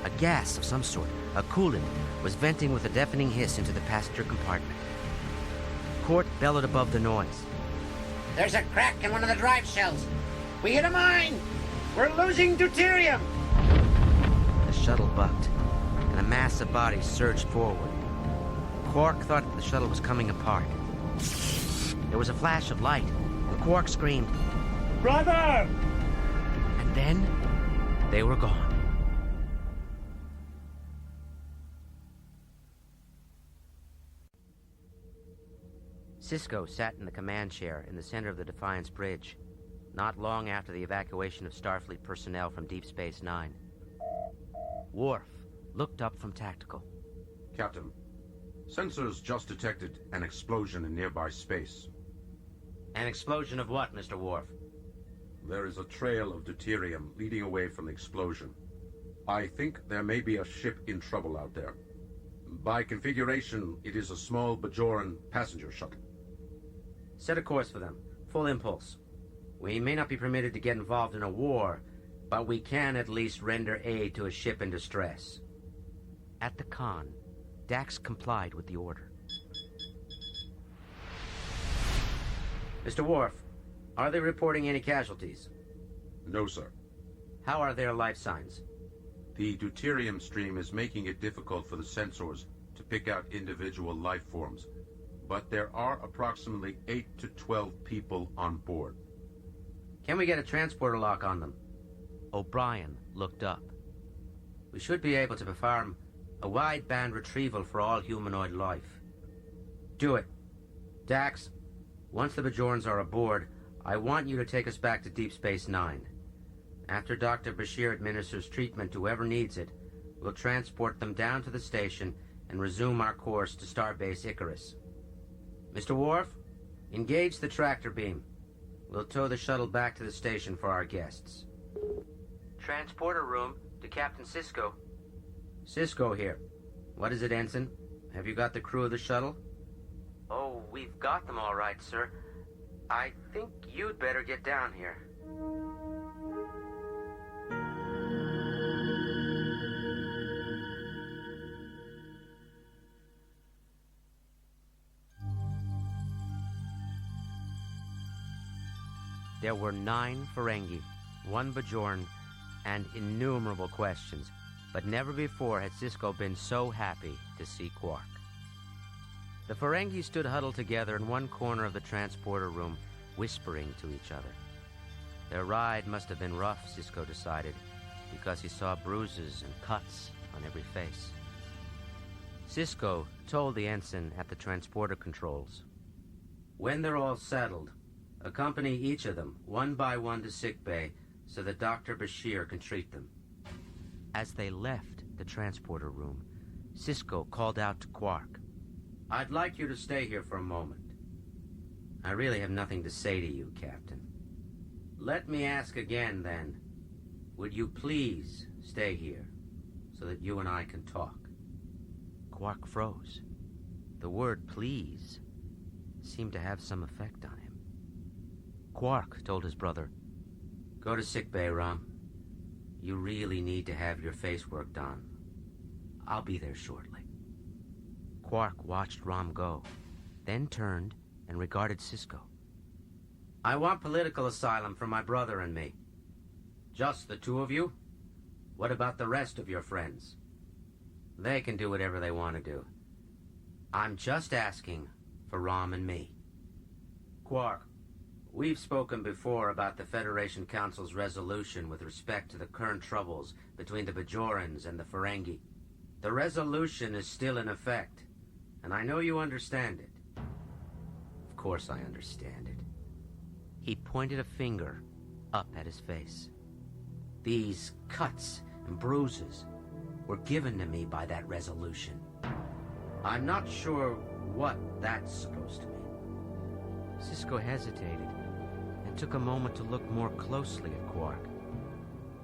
Speaker 1: A gas of some sort, a coolant, was venting with a deafening hiss into the passenger compartment. Court bellowed above the noise.
Speaker 5: There's a crack in one of the drive shells. We hit a mine! We're losing deuterium!
Speaker 1: The shuttle bucked, and a mass of bodies surged forward. Quark thought that the shuttle was coming apart. There was a flash of light, and Quark screamed,
Speaker 4: Brother!
Speaker 1: And then they were gone. Sisko sat in the command chair in the center of the Defiance Bridge, not long after the evacuation of Starfleet personnel from Deep Space Nine. Worf looked up from tactical.
Speaker 2: Captain, sensors just detected an explosion in nearby space.
Speaker 5: An explosion of what, Mr. Worf?
Speaker 2: There is a trail of deuterium leading away from the explosion. I think there may be a ship in trouble out there. By configuration, it is a small Bajoran passenger shuttle.
Speaker 5: Set a course for them. Full impulse. We may not be permitted to get involved in a war, but we can at least render aid to a ship in distress.
Speaker 1: At the con, Dax complied with the order.
Speaker 5: Mr. Worf, are they reporting any casualties?
Speaker 2: No, sir.
Speaker 5: How are their life signs?
Speaker 2: The deuterium stream is making it difficult for the sensors to pick out individual life forms, but there are approximately 8 to 12 people on board.
Speaker 5: Can we get a transporter lock on them?
Speaker 1: O'Brien looked up.
Speaker 5: We should be able to perform a wideband retrieval for all humanoid life. Do it. Dax, once the Bajorans are aboard, I want you to take us back to Deep Space Nine. After Dr. Bashir administers treatment to whoever needs it, we'll transport them down to the station and resume our course to Starbase Icarus. Mr. Worf, engage the tractor beam. We'll tow the shuttle back to the station for our guests. Transporter room to Captain Sisko. Sisko here. What is it, Ensign? Have you got the crew of the shuttle?
Speaker 1: Oh, we've got them all right, sir. I think you'd better get down here. There were 9 Ferengi, 1 Bajoran, and innumerable questions, but never before had Sisko been so happy to see Quark. The Ferengi stood huddled together in one corner of the transporter room, whispering to each other. Their ride must have been rough, Sisko decided, because he saw bruises and cuts on every face. Sisko told the ensign at the transporter controls.
Speaker 5: When they're all settled, accompany each of them, one by one, to sickbay so that Dr. Bashir can treat them.
Speaker 1: As they left the transporter room, Sisko called out to Quark.
Speaker 5: I'd like you to stay here for a moment. I really have nothing to say to you, Captain. Let me ask again, then. Would you please stay here so that you and I can talk?
Speaker 1: Quark froze. The word please seemed to have some effect on him. Quark told his brother,
Speaker 5: Go to sickbay, Rom. You really need to have your face worked on. I'll be there shortly.
Speaker 1: Quark watched Rom go, then turned and regarded Cisco.
Speaker 5: I want political asylum for my brother and me. Just the two of you? What about the rest of your friends? They can do whatever they want to do. I'm just asking for Rom and me. Quark, we've spoken before about the Federation Council's resolution with respect to the current troubles between the Bajorans and the Ferengi. The resolution is still in effect, and I know you understand it. Of course I understand it.
Speaker 1: He pointed a finger up at his face.
Speaker 5: These cuts and bruises were given to me by that resolution. I'm not sure what that's supposed to mean.
Speaker 1: Cisco hesitated and took a moment to look more closely at Quark.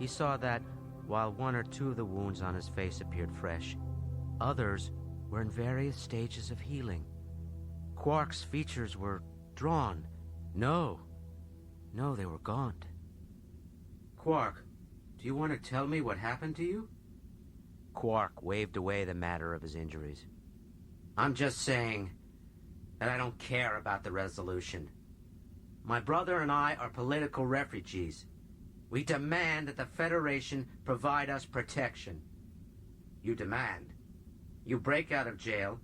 Speaker 1: He saw that, while one or two of the wounds on his face appeared fresh, others were in various stages of healing. Quark's features were drawn. No, they were gaunt.
Speaker 5: Quark, do you want to tell me what happened to you?
Speaker 1: Quark waved away the matter of his injuries.
Speaker 5: I'm just saying that I don't care about the resolution. My brother and I are political refugees. We demand that the Federation provide us protection. You demand. You break out of jail,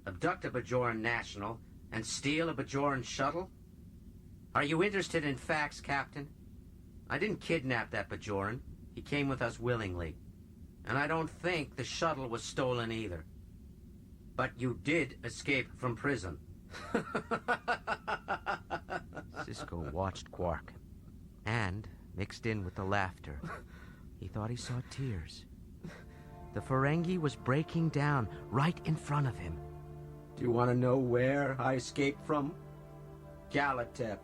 Speaker 5: abduct a Bajoran national, and steal a Bajoran shuttle? Are you interested in facts, Captain? I didn't kidnap that Bajoran. He came with us willingly. And I don't think the shuttle was stolen either. But you did escape from prison.
Speaker 1: Cisco watched Quark, and, mixed in with the laughter, he thought he saw tears. The Ferengi was breaking down right in front of him.
Speaker 5: Do you want to know where I escaped from? Galatep.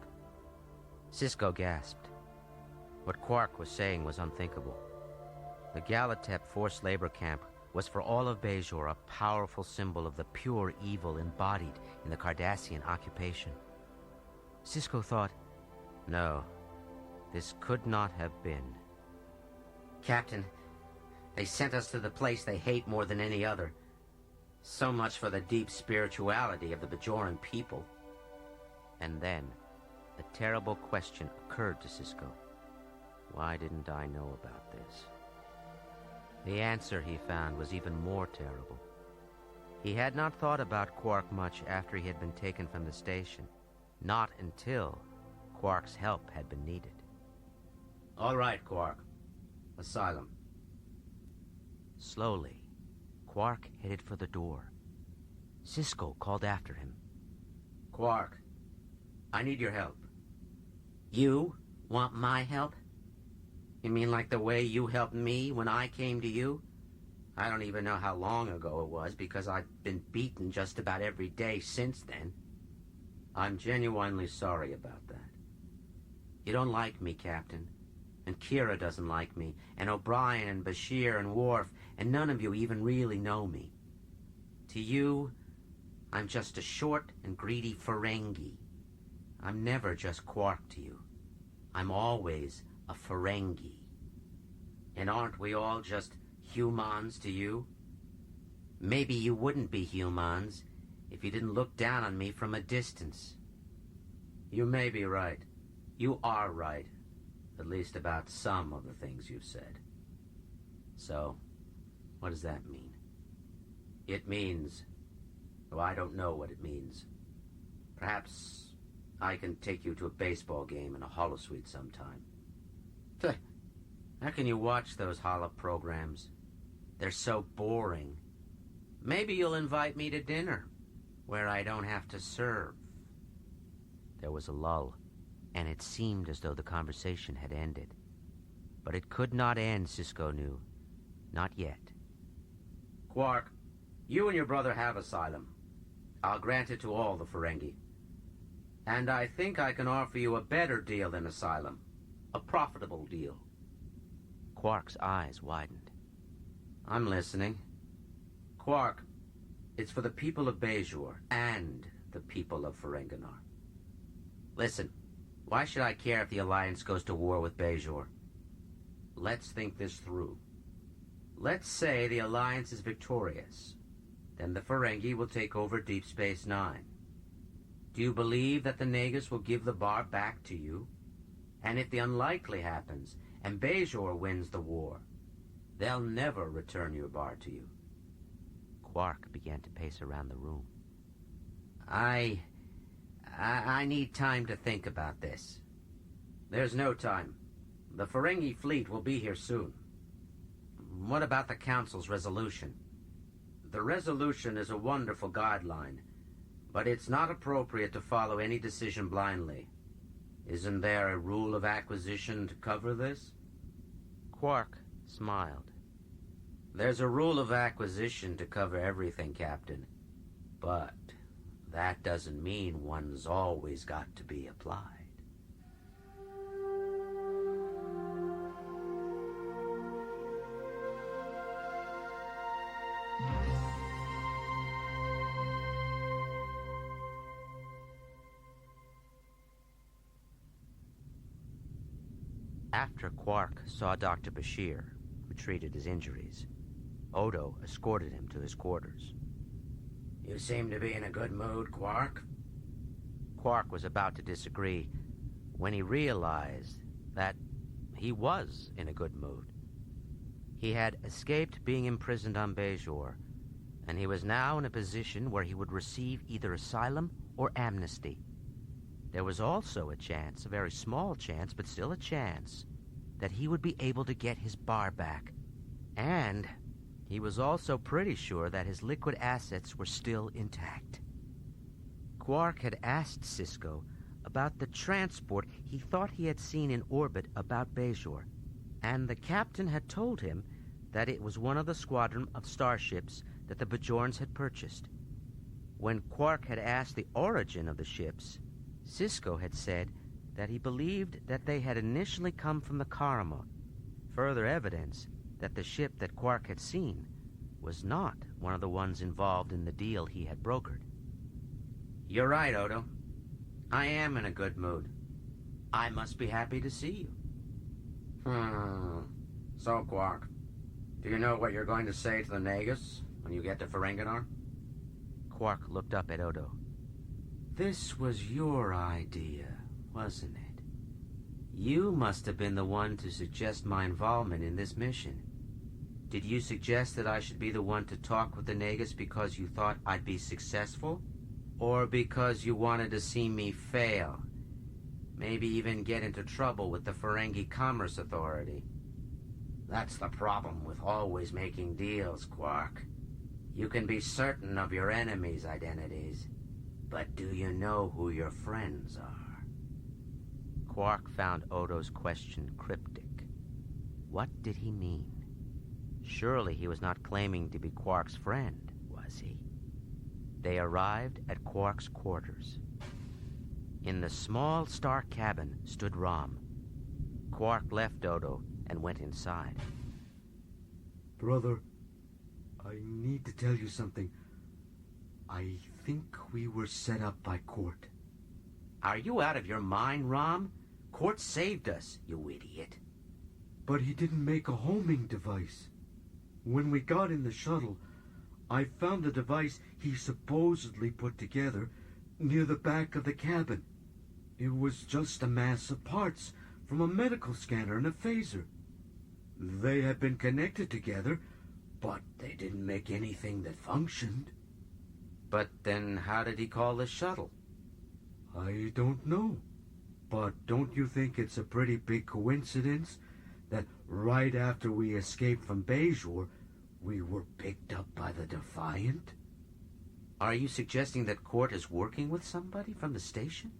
Speaker 1: Cisco gasped. What Quark was saying was unthinkable. The Galatep forced labor camp was for all of Bajor a powerful symbol of the pure evil embodied in the Cardassian occupation. Cisco thought, no, this could not have been.
Speaker 5: Captain, they sent us to the place they hate more than any other. So much for the deep spirituality of the Bajoran people.
Speaker 1: And then, a terrible question occurred to Cisco. Why didn't I know about this? The answer, he found, was even more terrible. He had not thought about Quark much after he had been taken from the station. Not until Quark's help had been needed.
Speaker 5: All right, Quark. Asylum.
Speaker 1: Slowly, Quark headed for the door. Cisco called after him.
Speaker 5: Quark, I need your help. You want my help? You mean like the way you helped me when I came to you? I don't even know how long ago it was, because I've been beaten just about every day since then. I'm genuinely sorry about that. You don't like me, Captain. And Kira doesn't like me. And O'Brien and Bashir and Worf. And none of you even really know me. To you, I'm just a short and greedy Ferengi. I'm never just Quark to you. I'm always a Ferengi. And aren't we all just humans to you? Maybe you wouldn't be humans if you didn't look down on me from a distance. You may be right. You are right. At least about some of the things you've said. So, what does that mean? It means... well, I don't know what it means. Perhaps I can take you to a baseball game in a holosuite sometime. How can you watch those holo programs? They're so boring. Maybe you'll invite me to dinner, where I don't have to serve.
Speaker 1: There was a lull, and it seemed as though the conversation had ended. But it could not end, Cisco knew. Not yet.
Speaker 5: Quark, you and your brother have asylum. I'll grant it to all the Ferengi. And I think I can offer you a better deal than asylum. A profitable deal.
Speaker 1: Quark's eyes widened.
Speaker 5: I'm listening. Quark, it's for the people of Bajor and the people of Ferenginar. Listen, why should I care if the Alliance goes to war with Bajor? Let's think this through. Let's say the Alliance is victorious. Then the Ferengi will take over Deep Space Nine. Do you believe that the Nagus will give the bar back to you? And if the unlikely happens, and Bajor wins the war, they'll never return your bar to you.
Speaker 1: Quark began to pace around the room.
Speaker 5: I need time to think about this. There's no time. The Ferengi fleet will be here soon. What about the Council's resolution? The resolution is a wonderful guideline, but it's not appropriate to follow any decision blindly. Isn't there a rule of acquisition to cover this?
Speaker 1: Quark smiled.
Speaker 5: There's a rule of acquisition to cover everything, Captain. But that doesn't mean one's always got to be applied.
Speaker 1: After Quark saw Dr. Bashir, who treated his injuries, Odo escorted him to his quarters.
Speaker 5: You seem to be in a good mood, Quark.
Speaker 1: Quark was about to disagree when he realized that he was in a good mood. He had escaped being imprisoned on Bajor, and he was now in a position where he would receive either asylum or amnesty. There was also a chance, a very small chance, but still a chance, that he would be able to get his bar back. And he was also pretty sure that his liquid assets were still intact. Quark had asked Sisko about the transport he thought he had seen in orbit about Bajor, and the captain had told him that it was one of the squadron of starships that the Bajorans had purchased. When Quark had asked the origin of the ships, Sisko had said that he believed that they had initially come from the Karma, further evidence that the ship that Quark had seen was not one of the ones involved in the deal he had brokered.
Speaker 5: You're right, Odo. I am in a good mood. I must be happy to see you. So, Quark, do you know what you're going to say to the Nagus when you get to Ferenginar?
Speaker 1: Quark looked up at Odo.
Speaker 5: This was your idea, wasn't it? You must have been the one to suggest my involvement in this mission. Did you suggest that I should be the one to talk with the Nagus because you thought I'd be successful? Or because you wanted to see me fail? Maybe even get into trouble with the Ferengi Commerce Authority? That's the problem with always making deals, Quark. You can be certain of your enemies' identities, but do you know who your friends are?
Speaker 1: Quark found Odo's question cryptic. What did he mean? Surely he was not claiming to be Quark's friend, was he? They arrived at Quark's quarters. In the small star cabin stood Rom. Quark left Odo and went inside.
Speaker 3: Brother, I need to tell you something. I think we were set up by Court.
Speaker 5: Are you out of your mind, Rom? Court saved us, you idiot.
Speaker 3: But he didn't make a homing device. When we got in the shuttle, I found the device he supposedly put together near the back of the cabin. It was just a mass of parts from a medical scanner and a phaser. They had been connected together, but they didn't make anything that functioned.
Speaker 5: But then how did he call the shuttle?
Speaker 3: I don't know. But don't you think it's a pretty big coincidence that right after we escaped from Bajor, we were picked up by the Defiant?
Speaker 5: Are you suggesting that Court is working with somebody from the station?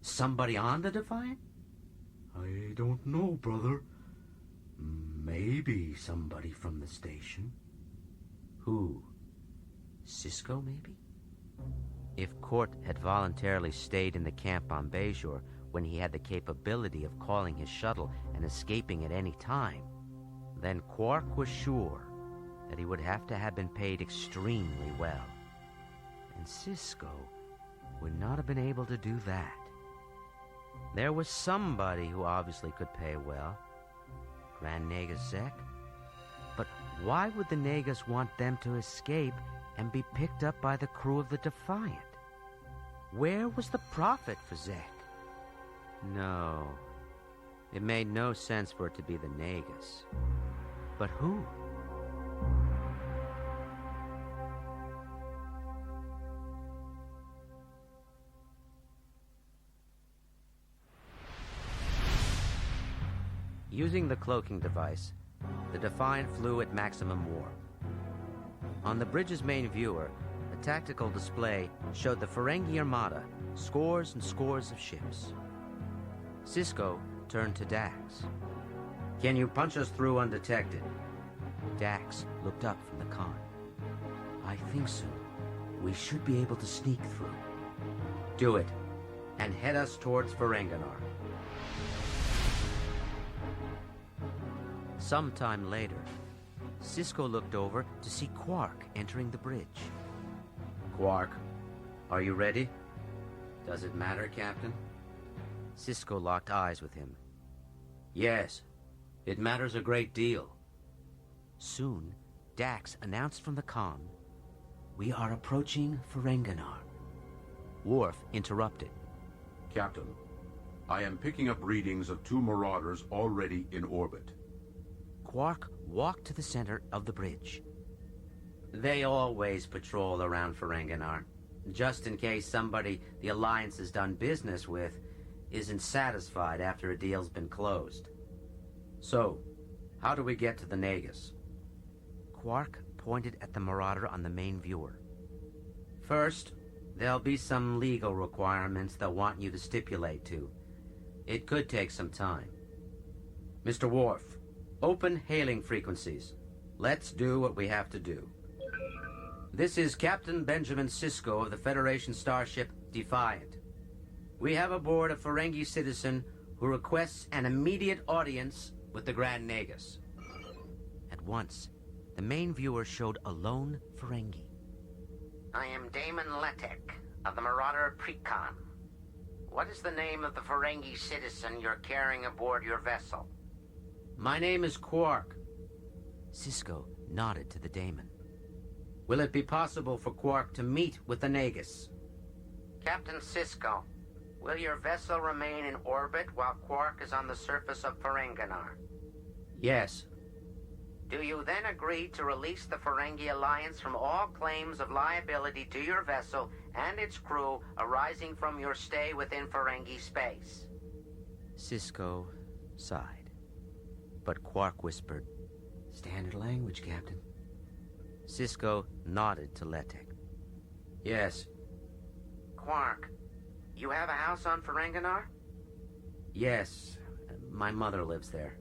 Speaker 5: Somebody on the Defiant?
Speaker 3: I don't know, brother. Maybe somebody from the station.
Speaker 5: Who? Sisko, maybe?
Speaker 1: If Court had voluntarily stayed in the camp on Bajor when he had the capability of calling his shuttle and escaping at any time, then Quark was sure that he would have to have been paid extremely well. And Sisko
Speaker 5: would not have been able to do that. There was somebody who obviously could pay well. Grand Negus Zek. But why would the Negus want them to escape and be picked up by the crew of the Defiant? Where was the profit for Zek? No. It made no sense for it to be the Negus. But who? Using the cloaking device, the Defiant flew at maximum warp. On the bridge's main viewer, a tactical display showed the Ferengi Armada, scores and scores of ships. Cisco turned to Dax.
Speaker 1: Can you punch us through undetected?
Speaker 5: Dax looked up from the con. I think so. We should be able to sneak through.
Speaker 1: Do it, and head us towards Ferenginar.
Speaker 5: Sometime later, Cisco looked over to see Quark entering the bridge.
Speaker 1: Quark, are you ready? Does it matter, Captain?
Speaker 5: Cisco locked eyes with him.
Speaker 1: Yes, it matters a great deal.
Speaker 5: Soon, Dax announced from the con, "We are approaching Ferenginar." Worf interrupted.
Speaker 2: Captain, I am picking up readings of 2 Marauders already in orbit.
Speaker 5: Quark walked to the center of the bridge.
Speaker 1: They always patrol around Ferenginar, just in case somebody the Alliance has done business with isn't satisfied after a deal's been closed. So, how do we get to the Negus?
Speaker 5: Quark pointed at the Marauder on the main viewer.
Speaker 1: First, there'll be some legal requirements they'll want you to stipulate to. It could take some time. Mr. Worf, open hailing frequencies. Let's do what we have to do. This is Captain Benjamin Sisko of the Federation starship Defiant. We have aboard a Ferengi citizen who requests an immediate audience with the Grand Negus.
Speaker 5: At once, the main viewer showed a lone Ferengi.
Speaker 6: I am Damon Letek of the Marauder Precon. What is the name of the Ferengi citizen you're carrying aboard your vessel?
Speaker 1: My name is Quark.
Speaker 5: Cisco nodded to the Daemon.
Speaker 1: Will it be possible for Quark to meet with the Negus?
Speaker 6: Captain Sisko, will your vessel remain in orbit while Quark is on the surface of Ferenginar?
Speaker 1: Yes.
Speaker 6: Do you then agree to release the Ferengi Alliance from all claims of liability to your vessel and its crew arising from your stay within Ferengi space?
Speaker 5: Cisco sighed. But Quark whispered, "Standard language, Captain." Cisco nodded to Letek.
Speaker 1: Yes.
Speaker 6: Quark, you have a house on Ferenginar?
Speaker 1: Yes. My mother lives there.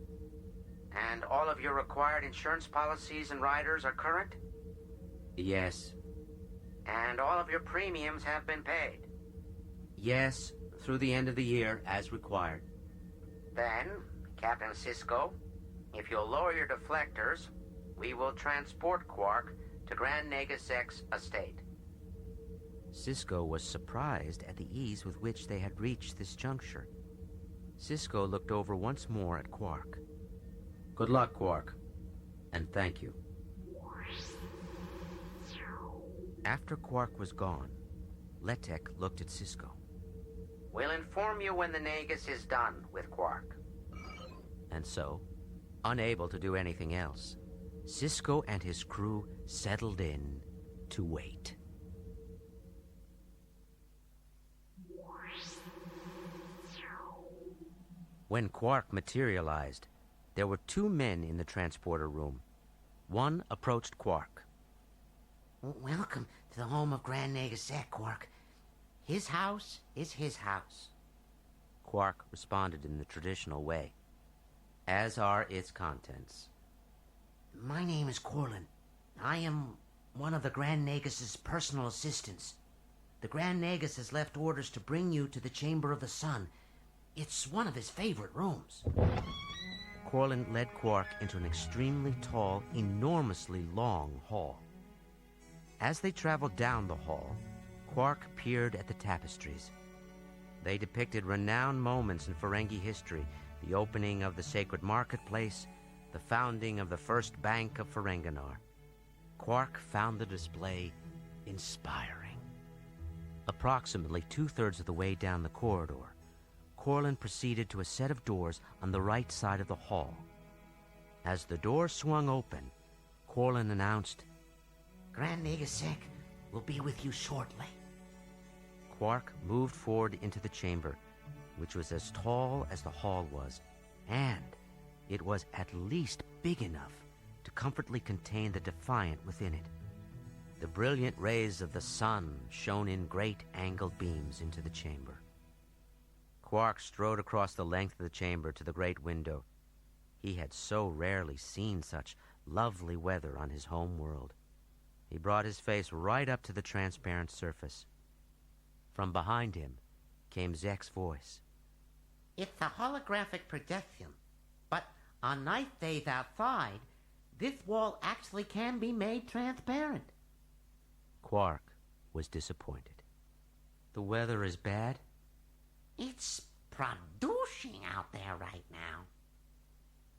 Speaker 6: And all of your required insurance policies and riders are current?
Speaker 1: Yes.
Speaker 6: And all of your premiums have been paid?
Speaker 1: Yes, through the end of the year, as required.
Speaker 6: Then, Captain Sisko, if you'll lower your deflectors, we will transport Quark to Grand Negus X estate.
Speaker 5: Cisco was surprised at the ease with which they had reached this juncture. Cisco looked over once more at Quark.
Speaker 1: Good luck, Quark. And thank you.
Speaker 5: After Quark was gone, Letek looked at Cisco.
Speaker 6: We'll inform you when the Negus is done with Quark.
Speaker 5: And so, unable to do anything else, Cisco and his crew settled in to wait. When Quark materialized, there were 2 men in the transporter room. One approached Quark.
Speaker 6: Welcome to the home of Grand Negus X, Quark. His house is his house.
Speaker 5: Quark responded in the traditional way, as are its contents.
Speaker 6: My name is Corlin. I am one of the Grand Negus's personal assistants. The Grand Negus has left orders to bring you to the Chamber of the Sun. It's one of his favorite rooms.
Speaker 5: Corlin led Quark into an extremely tall, enormously long hall. As they traveled down the hall, Quark peered at the tapestries. They depicted renowned moments in Ferengi history, the opening of the sacred marketplace, the founding of the first bank of Ferenginar. Quark found the display inspiring. Approximately two-thirds of the way down the corridor, Corlin proceeded to a set of doors on the right side of the hall. As the door swung open, Corlin announced,
Speaker 6: Grand Nagasek will be with you shortly.
Speaker 5: Quark moved forward into the chamber, which was as tall as the hall was, and it was at least big enough to comfortably contain the Defiant within it. The brilliant rays of the sun shone in great angled beams into the chamber. Quark strode across the length of the chamber to the great window. He had so rarely seen such lovely weather on his home world. He brought his face right up to the transparent surface. From behind him came Zek's voice.
Speaker 6: It's a holographic projection, but on nice days outside, this wall actually can be made transparent.
Speaker 5: Quark was disappointed. The weather is bad?
Speaker 6: It's producing out there right now.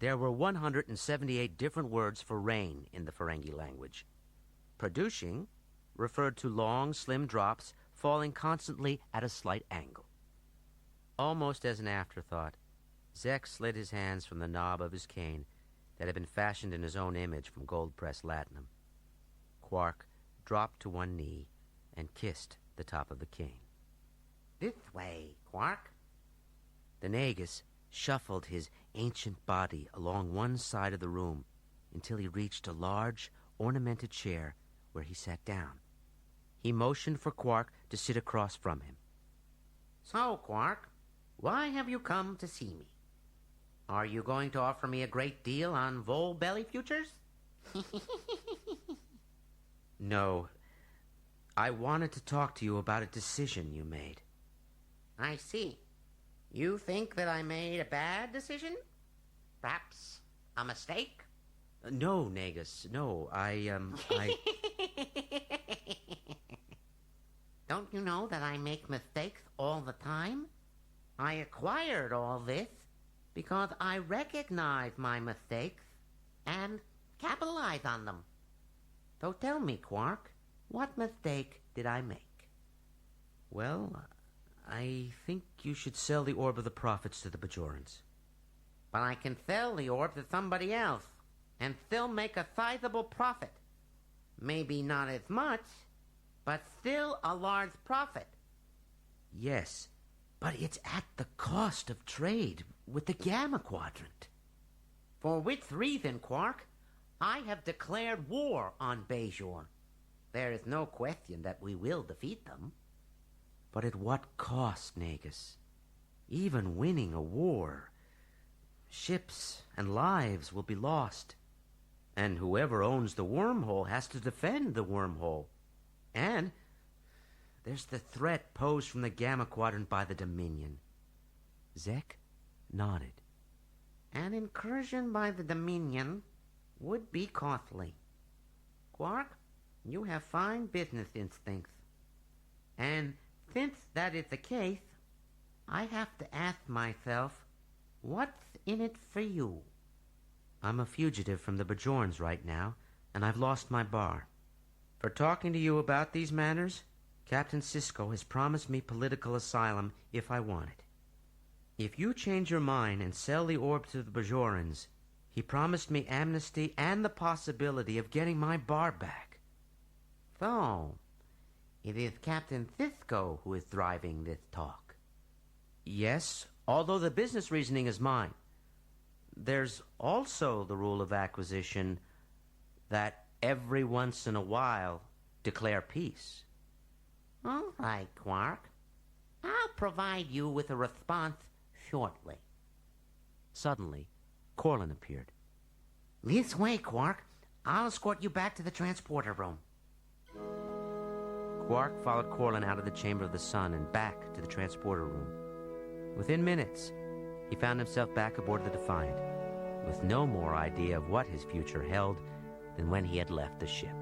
Speaker 5: There were 178 different words for rain in the Ferengi language. Producing referred to long, slim drops falling constantly at a slight angle. Almost as an afterthought, Zek slid his hands from the knob of his cane that had been fashioned in his own image from gold-pressed latinum. Quark dropped to one knee and kissed the top of the cane.
Speaker 6: This way, Quark.
Speaker 5: The Nagus shuffled his ancient body along one side of the room until he reached a large, ornamented chair where he sat down. He motioned for Quark to sit across from him.
Speaker 6: So, Quark, why have you come to see me? Are you going to offer me a great deal on Vol Belly futures?
Speaker 5: No. I wanted to talk to you about a decision you made.
Speaker 6: I see. You think that I made a bad decision? Perhaps a mistake?
Speaker 5: No, Nagus, no. I...
Speaker 6: Don't you know that I make mistakes all the time? I acquired all this because I recognize my mistakes and capitalize on them. So tell me, Quark, what mistake did I make?
Speaker 5: Well, I think you should sell the Orb of the Prophets to the Bajorans.
Speaker 6: But I can sell the orb to somebody else and still make a sizable profit. Maybe not as much, but still a large profit.
Speaker 5: Yes, but it's at the cost of trade with the Gamma Quadrant.
Speaker 6: For which reason, Quark, I have declared war on Bajor. There is no question that we will defeat them.
Speaker 5: But at what cost, Nagus? Even winning a war, ships and lives will be lost. And whoever owns the wormhole has to defend the wormhole. And there's the threat posed from the Gamma Quadrant by the Dominion. Zek nodded.
Speaker 6: An incursion by the Dominion would be costly. Quark, you have fine business instincts. And since that is the case, I have to ask myself, what's in it for you?
Speaker 5: I'm a fugitive from the Bajorans right now, and I've lost my bar. For talking to you about these matters, Captain Sisko has promised me political asylum if I want it. If you change your mind and sell the orb to the Bajorans, he promised me amnesty and the possibility of getting my bar back.
Speaker 6: So, it is Captain Sisko who is driving this talk.
Speaker 5: Yes, although the business reasoning is mine. There's also the rule of acquisition that every once in a while declare peace.
Speaker 6: All right, Quark. I'll provide you with a response shortly.
Speaker 5: Suddenly, Corlin appeared.
Speaker 6: This way, Quark. I'll escort you back to the transporter room.
Speaker 5: Quark followed Corlin out of the Chamber of the Sun and back to the transporter room. Within minutes, he found himself back aboard the Defiant, with no more idea of what his future held than when he had left the ship.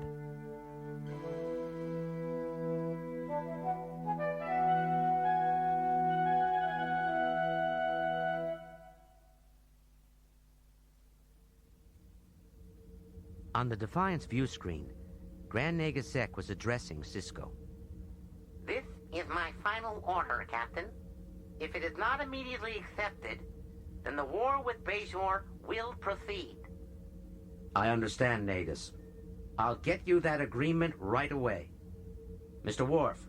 Speaker 6: On the Defiance view screen, Grand Nagus Zek was addressing Cisco.
Speaker 7: This is my final order, Captain. If it is not immediately accepted, then the war with Bajor will proceed.
Speaker 5: I understand, Nagus. I'll get you that agreement right away. Mr. Worf,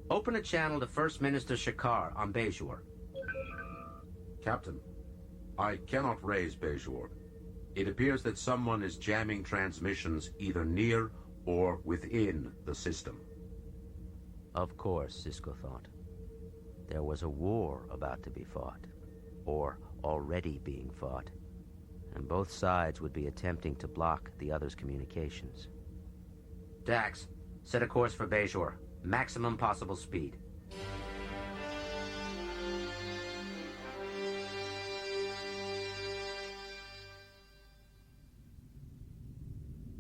Speaker 5: open a channel to First Minister Shakar on Bajor.
Speaker 2: Captain, I cannot raise Bajor. It appears that someone is jamming transmissions either near or within the system.
Speaker 6: Of course, Cisco thought. There was a war about to be fought, or already being fought, and both sides would be attempting to block the other's communications.
Speaker 5: Dax, set a course for Bajor. Maximum possible speed.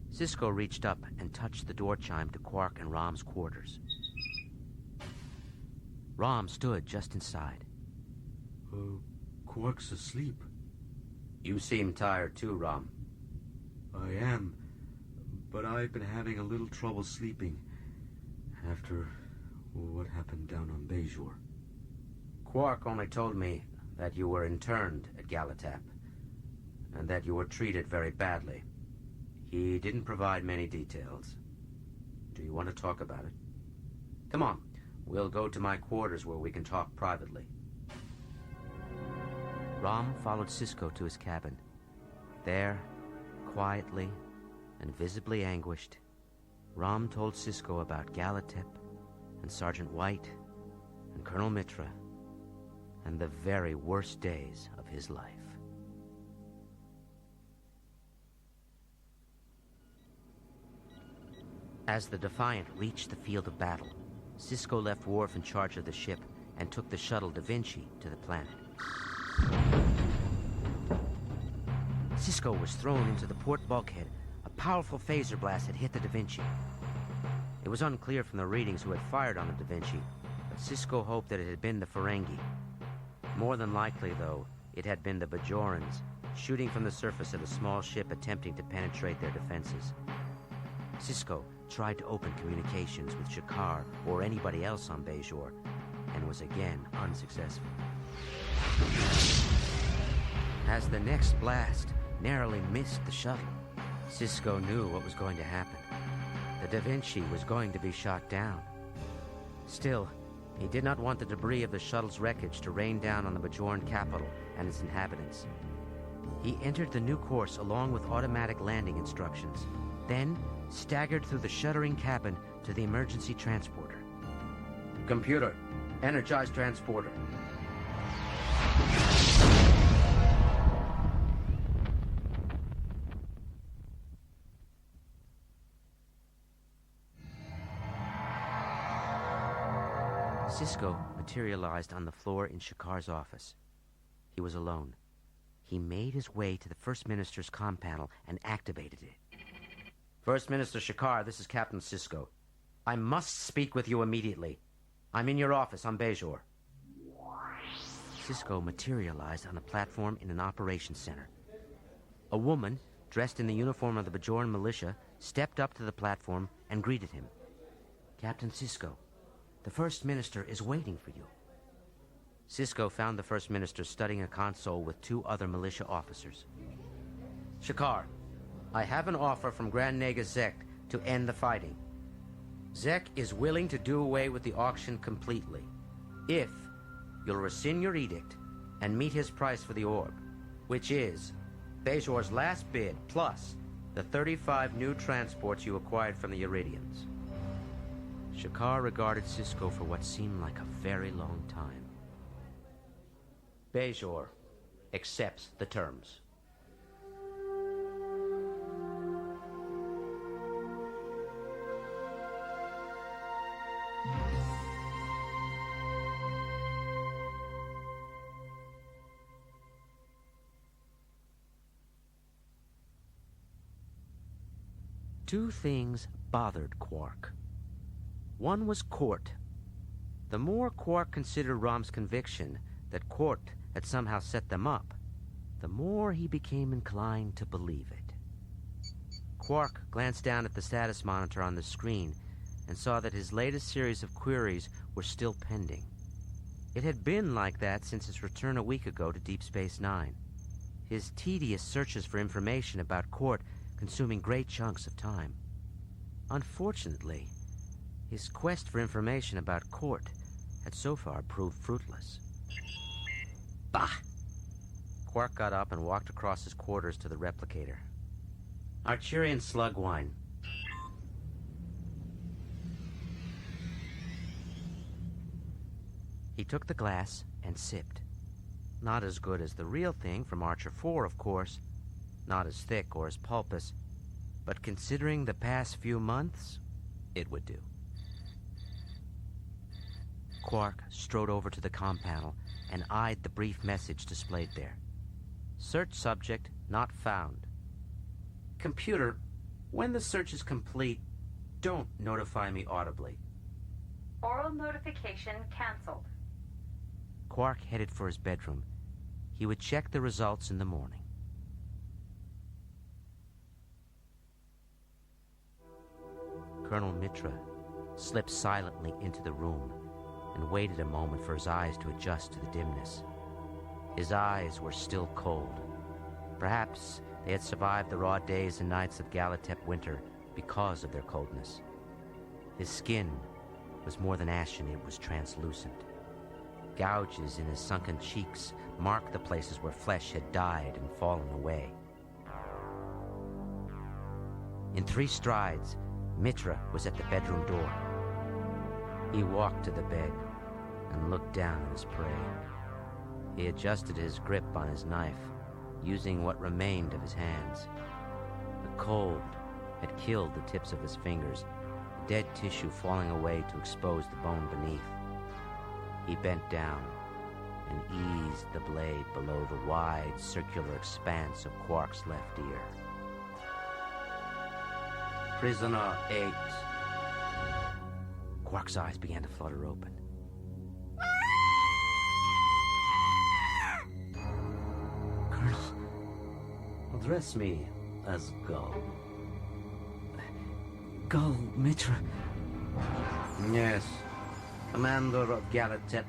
Speaker 6: Cisco reached up and touched the door chime to Quark and Rom's quarters. Rom stood just inside.
Speaker 3: Quark's asleep.
Speaker 5: You seem tired too, Rom.
Speaker 3: I am, but I've been having a little trouble sleeping after what happened down on Bajor.
Speaker 5: Quark only told me that you were interned at Galatap, and that you were treated very badly. He didn't provide many details. Do you want to talk about it? Come on, we'll go to my quarters where we can talk privately.
Speaker 6: Rom followed Cisco to his cabin. There, quietly and visibly anguished, Rom told Cisco about Galatep and Sergeant White and Colonel Mitra and the very worst days of his life. As the Defiant reached the field of battle, Cisco left Worf in charge of the ship and took the shuttle Da Vinci to the planet. Cisco was thrown into the port bulkhead. A powerful phaser blast had hit the Da Vinci. It was unclear from the readings who had fired on the Da Vinci, but Cisco hoped that it had been the Ferengi. More than likely, though, it had been the Bajorans, shooting from the surface of a small ship attempting to penetrate their defenses. Cisco tried to open communications with Shakar or anybody else on Bajor, and was again unsuccessful. As the next blast narrowly missed the shuttle, Cisco knew what was going to happen. The Da Vinci was going to be shot down. Still, he did not want the debris of the shuttle's wreckage to rain down on the Bajoran capital and its inhabitants. He entered the new course along with automatic landing instructions, then staggered through the shuddering cabin to the emergency transporter.
Speaker 5: Computer, energize transporter.
Speaker 6: Cisco materialized on the floor in Shakar's office. He was alone. He made his way to the First Minister's comm panel and activated it.
Speaker 5: First Minister Shakar, this is Captain Cisco. I must speak with you immediately. I'm in your office on Bajor.
Speaker 6: Cisco materialized on the platform in an operations center. A woman, dressed in the uniform of the Bajoran militia, stepped up to the platform and greeted him. "Captain Cisco, the First Minister is waiting for you." Cisco found the First Minister studying a console with two other militia officers.
Speaker 5: Shakar, I have an offer from Grand Nagus Zek to end the fighting. Zek is willing to do away with the auction completely, if you'll rescind your edict and meet his price for the orb, which is Bajor's last bid plus the 35 new transports you acquired from the Iridians.
Speaker 6: Shakar regarded Cisco for what seemed like a very long time.
Speaker 5: Bajor accepts the terms.
Speaker 6: Two things bothered Quark. One was Court. The more Quark considered Rom's conviction that Court had somehow set them up, the more he became inclined to believe it.
Speaker 5: Quark glanced down at the status monitor on the screen and saw that his latest series of queries were still pending. It had been like that since his return a week ago to Deep Space Nine. His tedious searches for information about Court consuming great chunks of time. Unfortunately, his quest for information about Court had so far proved fruitless. Bah! Quark got up and walked across his quarters to the replicator. Archerian slug wine. He took the glass and sipped. Not as good as the real thing from Archer 4, of course. Not as thick or as pulpous. But considering the past few months, it would do. Quark strode over to the comm panel and eyed the brief message displayed there. Search subject not found. Computer, when the search is complete, don't notify me audibly.
Speaker 8: Oral notification canceled.
Speaker 5: Quark headed for his bedroom. He would check the results in the morning. Colonel Mitra slipped silently into the room and waited a moment for his eyes to adjust to the dimness. His eyes were still cold. Perhaps they had survived the raw days and nights of Galatep winter because of their coldness. His skin was more than ashen, it was translucent. Gouges in his sunken cheeks marked the places where flesh had died and fallen away. In 3 strides, Mitra was at the bedroom door. He walked to the bed and looked down at his prey. He adjusted his grip on his knife, using what remained of his hands. The cold had killed the tips of his fingers, dead tissue falling away to expose the bone beneath. He bent down and eased the blade below the wide, circular expanse of Quark's left ear. Prisoner 8. Quark's eyes began to flutter open. Colonel, address me as Gull. Gull Mitra. Yes, Commander of Galatep,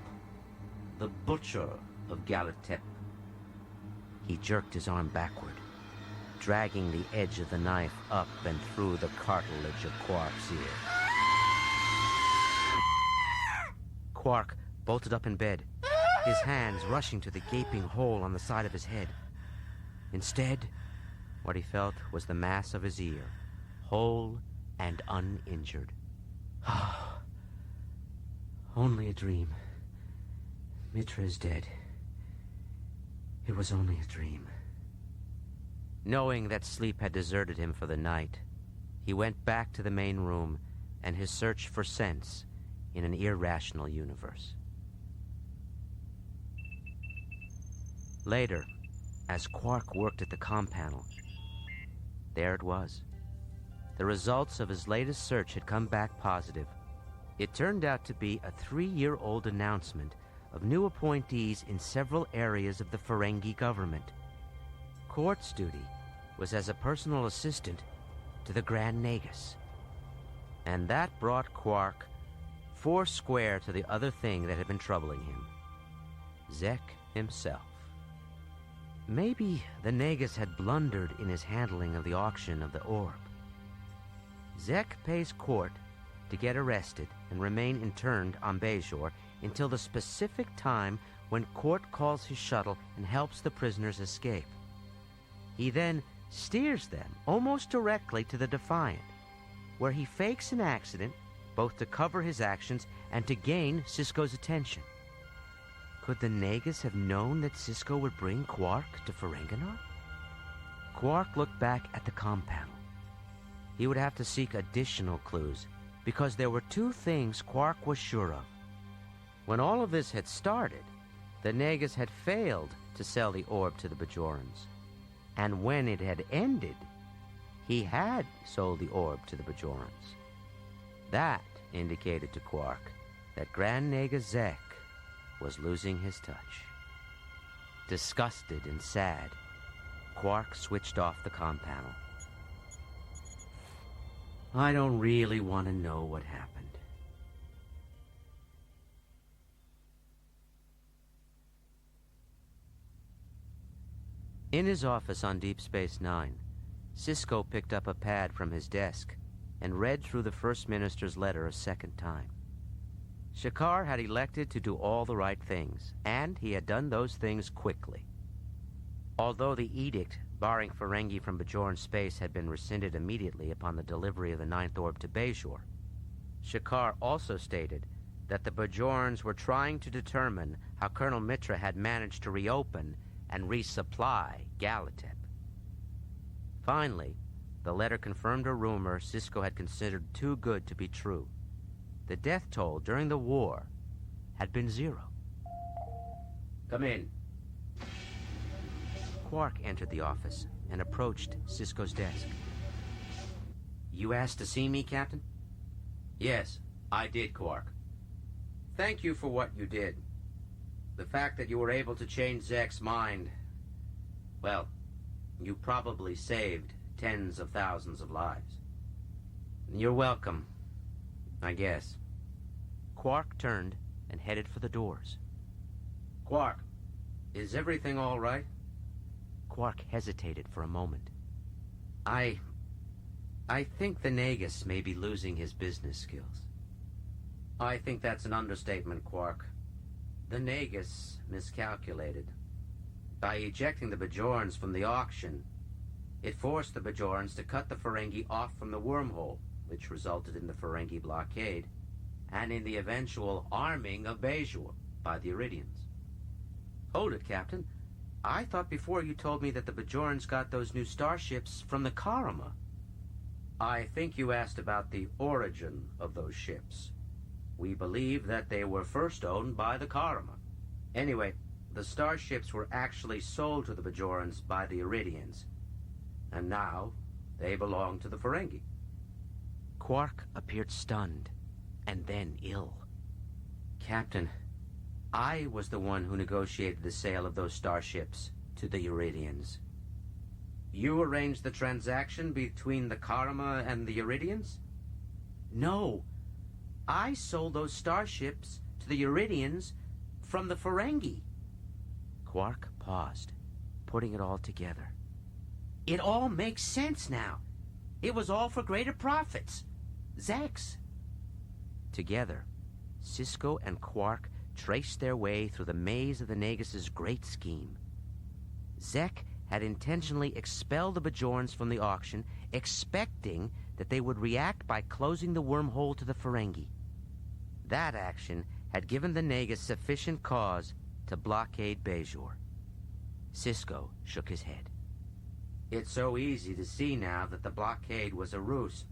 Speaker 5: the Butcher of Galatep. He jerked his arm backward, dragging the edge of the knife up and through the cartilage of Quark's ear. Quark bolted up in bed, his hands rushing to the gaping hole on the side of his head. Instead, what he felt was the mass of his ear, whole and uninjured. Only a dream. Mitra is dead. It was only a dream. Knowing that sleep had deserted him for the night, he went back to the main room and his search for sense in an irrational universe. Later, as Quark worked at the comm panel, there it was. The results of his latest search had come back positive. It turned out to be a 3-year-old announcement of new appointees in several areas of the Ferengi government. Quark's duty was as a personal assistant to the Grand Nagus. And that brought Quark 4 square to the other thing that had been troubling him. Zek himself. Maybe the Nagus had blundered in his handling of the auction of the orb. Zek pays Court to get arrested and remain interned on Bajor until the specific time when Court calls his shuttle and helps the prisoners escape. He then steers them almost directly to the Defiant, where he fakes an accident, both to cover his actions and to gain Sisko's attention. Could the Nagus have known that Sisko would bring Quark to Ferenginar? Quark looked back at the comm panel. He would have to seek additional clues, because there were 2 things Quark was sure of. When all of this had started, the Nagus had failed to sell the orb to the Bajorans. And when it had ended, he had sold the orb to the Bajorans. That indicated to Quark that Grand Nagus Zek was losing his touch. Disgusted and sad, Quark switched off the comm panel. I don't really want to know what happened. In his office on Deep Space Nine, Sisko picked up a pad from his desk and read through the First Minister's letter a second time. Shakar had elected to do all the right things, and he had done those things quickly. Although the edict barring Ferengi from Bajoran space had been rescinded immediately upon the delivery of the Ninth Orb to Bajor, Shakar also stated that the Bajorans were trying to determine how Colonel Mitra had managed to reopen and resupply Galatep. Finally, the letter confirmed a rumor Sisko had considered too good to be true. The death toll during the war had been 0. Come in. Quark entered the office and approached Sisko's desk. You asked to see me, Captain? Yes, I did, Quark. Thank you for what you did. The fact that you were able to change Zek's mind, well, you probably saved tens of thousands of lives. You're welcome, I guess. Quark turned and headed for the doors. Quark, is everything all right? Quark hesitated for a moment. I think the Nagus may be losing his business skills. I think that's an understatement, Quark. The Nagus miscalculated. By ejecting the Bajorans from the auction, it forced the Bajorans to cut the Ferengi off from the wormhole, which resulted in the Ferengi blockade, and in the eventual arming of Bajor by the Iridians. Hold it, Captain. I thought before you told me that the Bajorans got those new starships from the Karama. I think you asked about the origin of those ships. We believe that they were first owned by the Karama. Anyway, the starships were actually sold to the Bajorans by the Iridians, and now they belong to the Ferengi. Quark appeared stunned, and then ill. Captain, I was the one who negotiated the sale of those starships to the Iridians. You arranged the transaction between the Karama and the Iridians? No. I sold those starships to the Iridians from the Ferengi. Quark paused, putting it all together. It all makes sense now. It was all for greater profits. Zek's. Together, Sisko and Quark traced their way through the maze of the Nagus' great scheme. Zek had intentionally expelled the Bajorans from the auction, expecting that they would react by closing the wormhole to the Ferengi. That action had given the Nagus sufficient cause to blockade Bajor. Sisko shook his head. It's so easy to see now that the blockade was a ruse.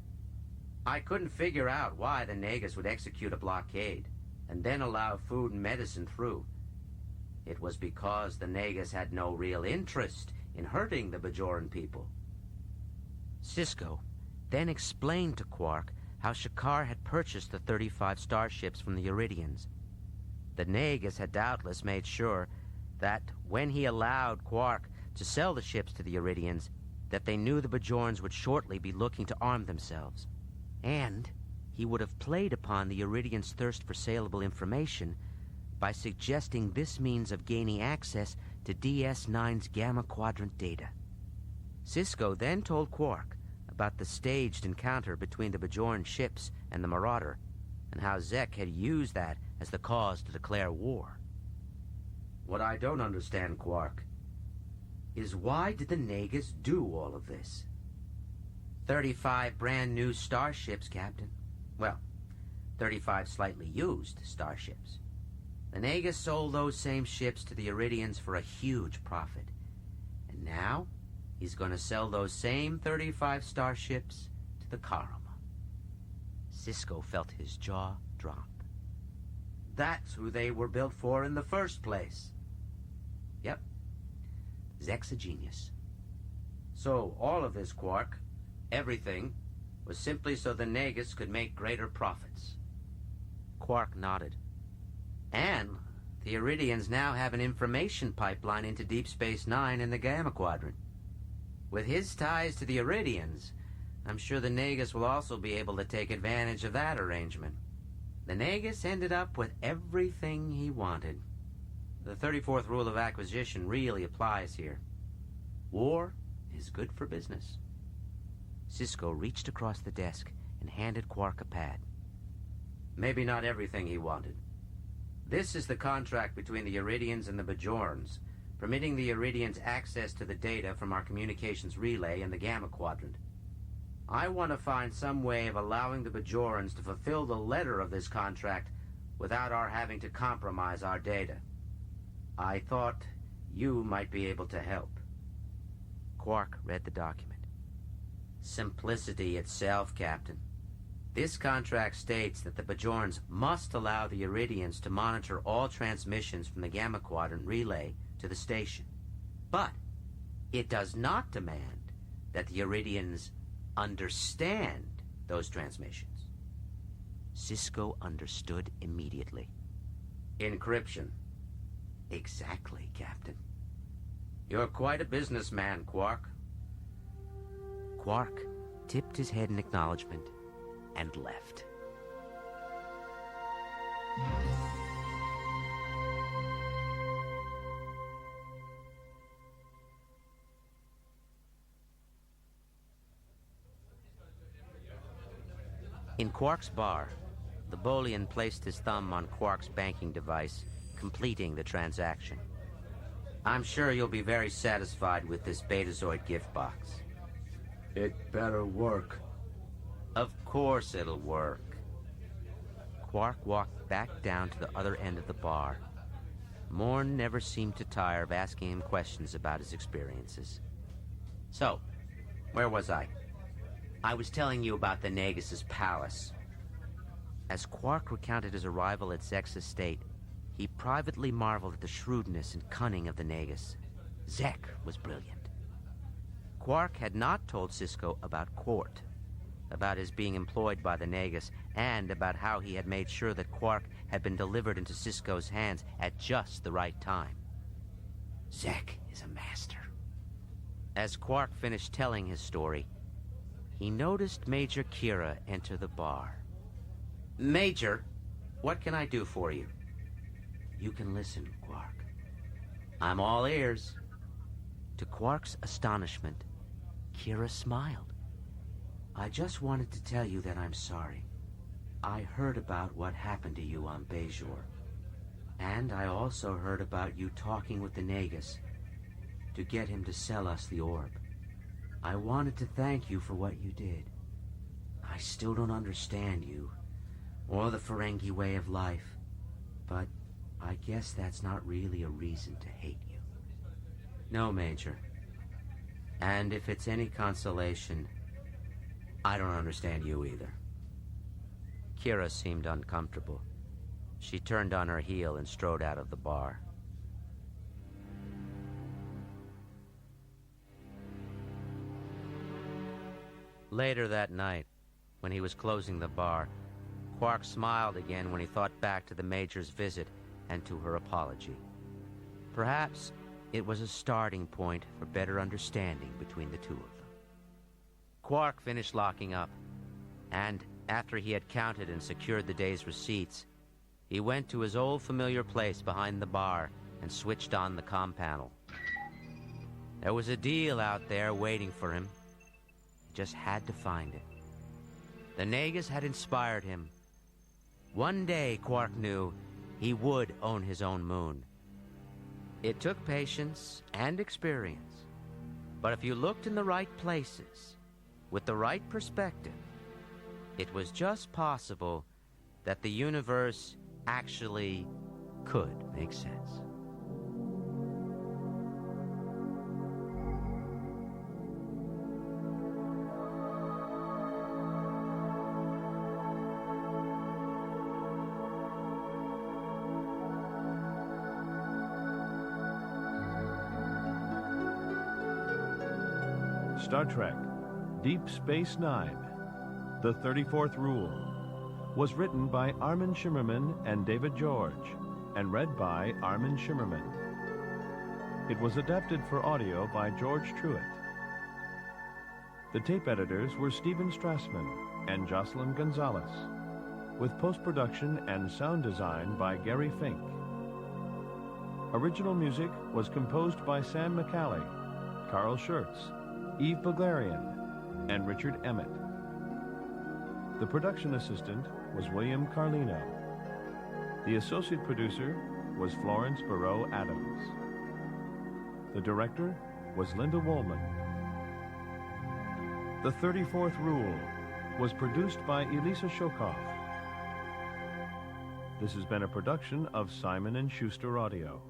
Speaker 5: I couldn't figure out why the Nagus would execute a blockade and then allow food and medicine through. It was because the Nagus had no real interest in hurting the Bajoran people. Sisko then explained to Quark how Shakar had purchased the 35 starships from the Iridians. The Nagus had doubtless made sure that when he allowed Quark to sell the ships to the Iridians, that they knew the Bajorans would shortly be looking to arm themselves. And he would have played upon the Iridians' thirst for saleable information by suggesting this means of gaining access to DS-9's Gamma Quadrant data. Sisko then told Quark about the staged encounter between the Bajoran ships and the Marauder, and how Zek had used that as the cause to declare war. What I don't understand, Quark, is why did the Nagus do all of this? 35 brand new starships, Captain. Well, 35 slightly used starships. The Nagus sold those same ships to the Iridians for a huge profit. And now, he's going to sell those same 35 starships to the Karama. Sisko felt his jaw drop. That's who they were built for in the first place. Yep. Zek's a genius. So, all of this, Quark, everything, was simply so the Nagus could make greater profits. Quark nodded. And the Iridians now have an information pipeline into Deep Space Nine and the Gamma Quadrant. With his ties to the Iridians, I'm sure the Nagus will also be able to take advantage of that arrangement. The Nagus ended up with everything he wanted. The 34th rule of acquisition really applies here. War is good for business.
Speaker 6: Cisco reached across the desk and handed Quark a pad.
Speaker 5: Maybe not everything he wanted. This is the contract between the Iridians and the Bajorans, permitting the Iridians access to the data from our communications relay in the Gamma Quadrant. I want to find some way of allowing the Bajorans to fulfill the letter of this contract without our having to compromise our data. I thought you might be able to help.
Speaker 6: Quark read the document.
Speaker 5: Simplicity itself, Captain. This contract states that the Bajorans must allow the Iridians to monitor all transmissions from the Gamma Quadrant relay to the station. But it does not demand that the Iridians understand those transmissions.
Speaker 6: Cisco understood immediately.
Speaker 5: Encryption. Exactly, Captain. You're quite a businessman, Quark.
Speaker 6: Quark tipped his head in acknowledgement and left. In Quark's bar, the Bolian placed his thumb on Quark's banking device, completing the transaction.
Speaker 5: I'm sure you'll be very satisfied with this Betazoid gift box.
Speaker 3: It better work.
Speaker 5: Of course it'll work.
Speaker 6: Quark walked back down to the other end of the bar. Morn never seemed to tire of asking him questions about his experiences.
Speaker 5: So, where was I? I was telling you about the Nagus' palace.
Speaker 6: As Quark recounted his arrival at Zek's estate, he privately marveled at the shrewdness and cunning of the Nagus. Zek was brilliant. Quark had not told Cisco about Quart, about his being employed by the Nagus, and about how he had made sure that Quark had been delivered into Cisco's hands at just the right time. Zek is a master. As Quark finished telling his story, he noticed Major Kira enter the bar.
Speaker 5: Major, what can I do for you?
Speaker 6: You can listen, Quark.
Speaker 5: I'm all ears.
Speaker 6: To Quark's astonishment, Kira smiled. I just wanted to tell you that I'm sorry. I heard about what happened to you on Bajor. And I also heard about you talking with the Nagus to get him to sell us the orb. I wanted to thank you for what you did. I still don't understand you, or the Ferengi way of life, but I guess that's not really a reason to hate you.
Speaker 5: No, Major. And if it's any consolation, I don't understand you either.
Speaker 6: Kira seemed uncomfortable. She turned on her heel and strode out of the bar. Later that night, when he was closing the bar, Quark smiled again when he thought back to the Major's visit and to her apology. Perhaps it was a starting point for better understanding between the two of them. Quark finished locking up, and after he had counted and secured the day's receipts, he went to his old familiar place behind the bar and switched on the comm panel. There was a deal out there waiting for him. He just had to find it. The Nagus had inspired him. One day, Quark knew, he would own his own moon. It took patience and experience, but if you looked in the right places, with the right perspective, it was just possible that the universe actually could make sense.
Speaker 9: Star Trek Deep Space Nine, The 34th Rule, was written by Armin Shimmerman and David George, and read by Armin Shimmerman. It was adapted for audio by George Truitt. The tape editors were Stephen Strassman and Jocelyn Gonzalez, with post-production and sound design by Gary Fink. Original music was composed by Sam McCallie, Carl Schurtz, Eve Buglarian, and Richard Emmett. The production assistant was William Carlino. The associate producer was Florence Barreau Adams. The director was Linda Woolman. The 34th Rule was produced by Elisa Shokoff. This has been a production of Simon & Schuster Audio.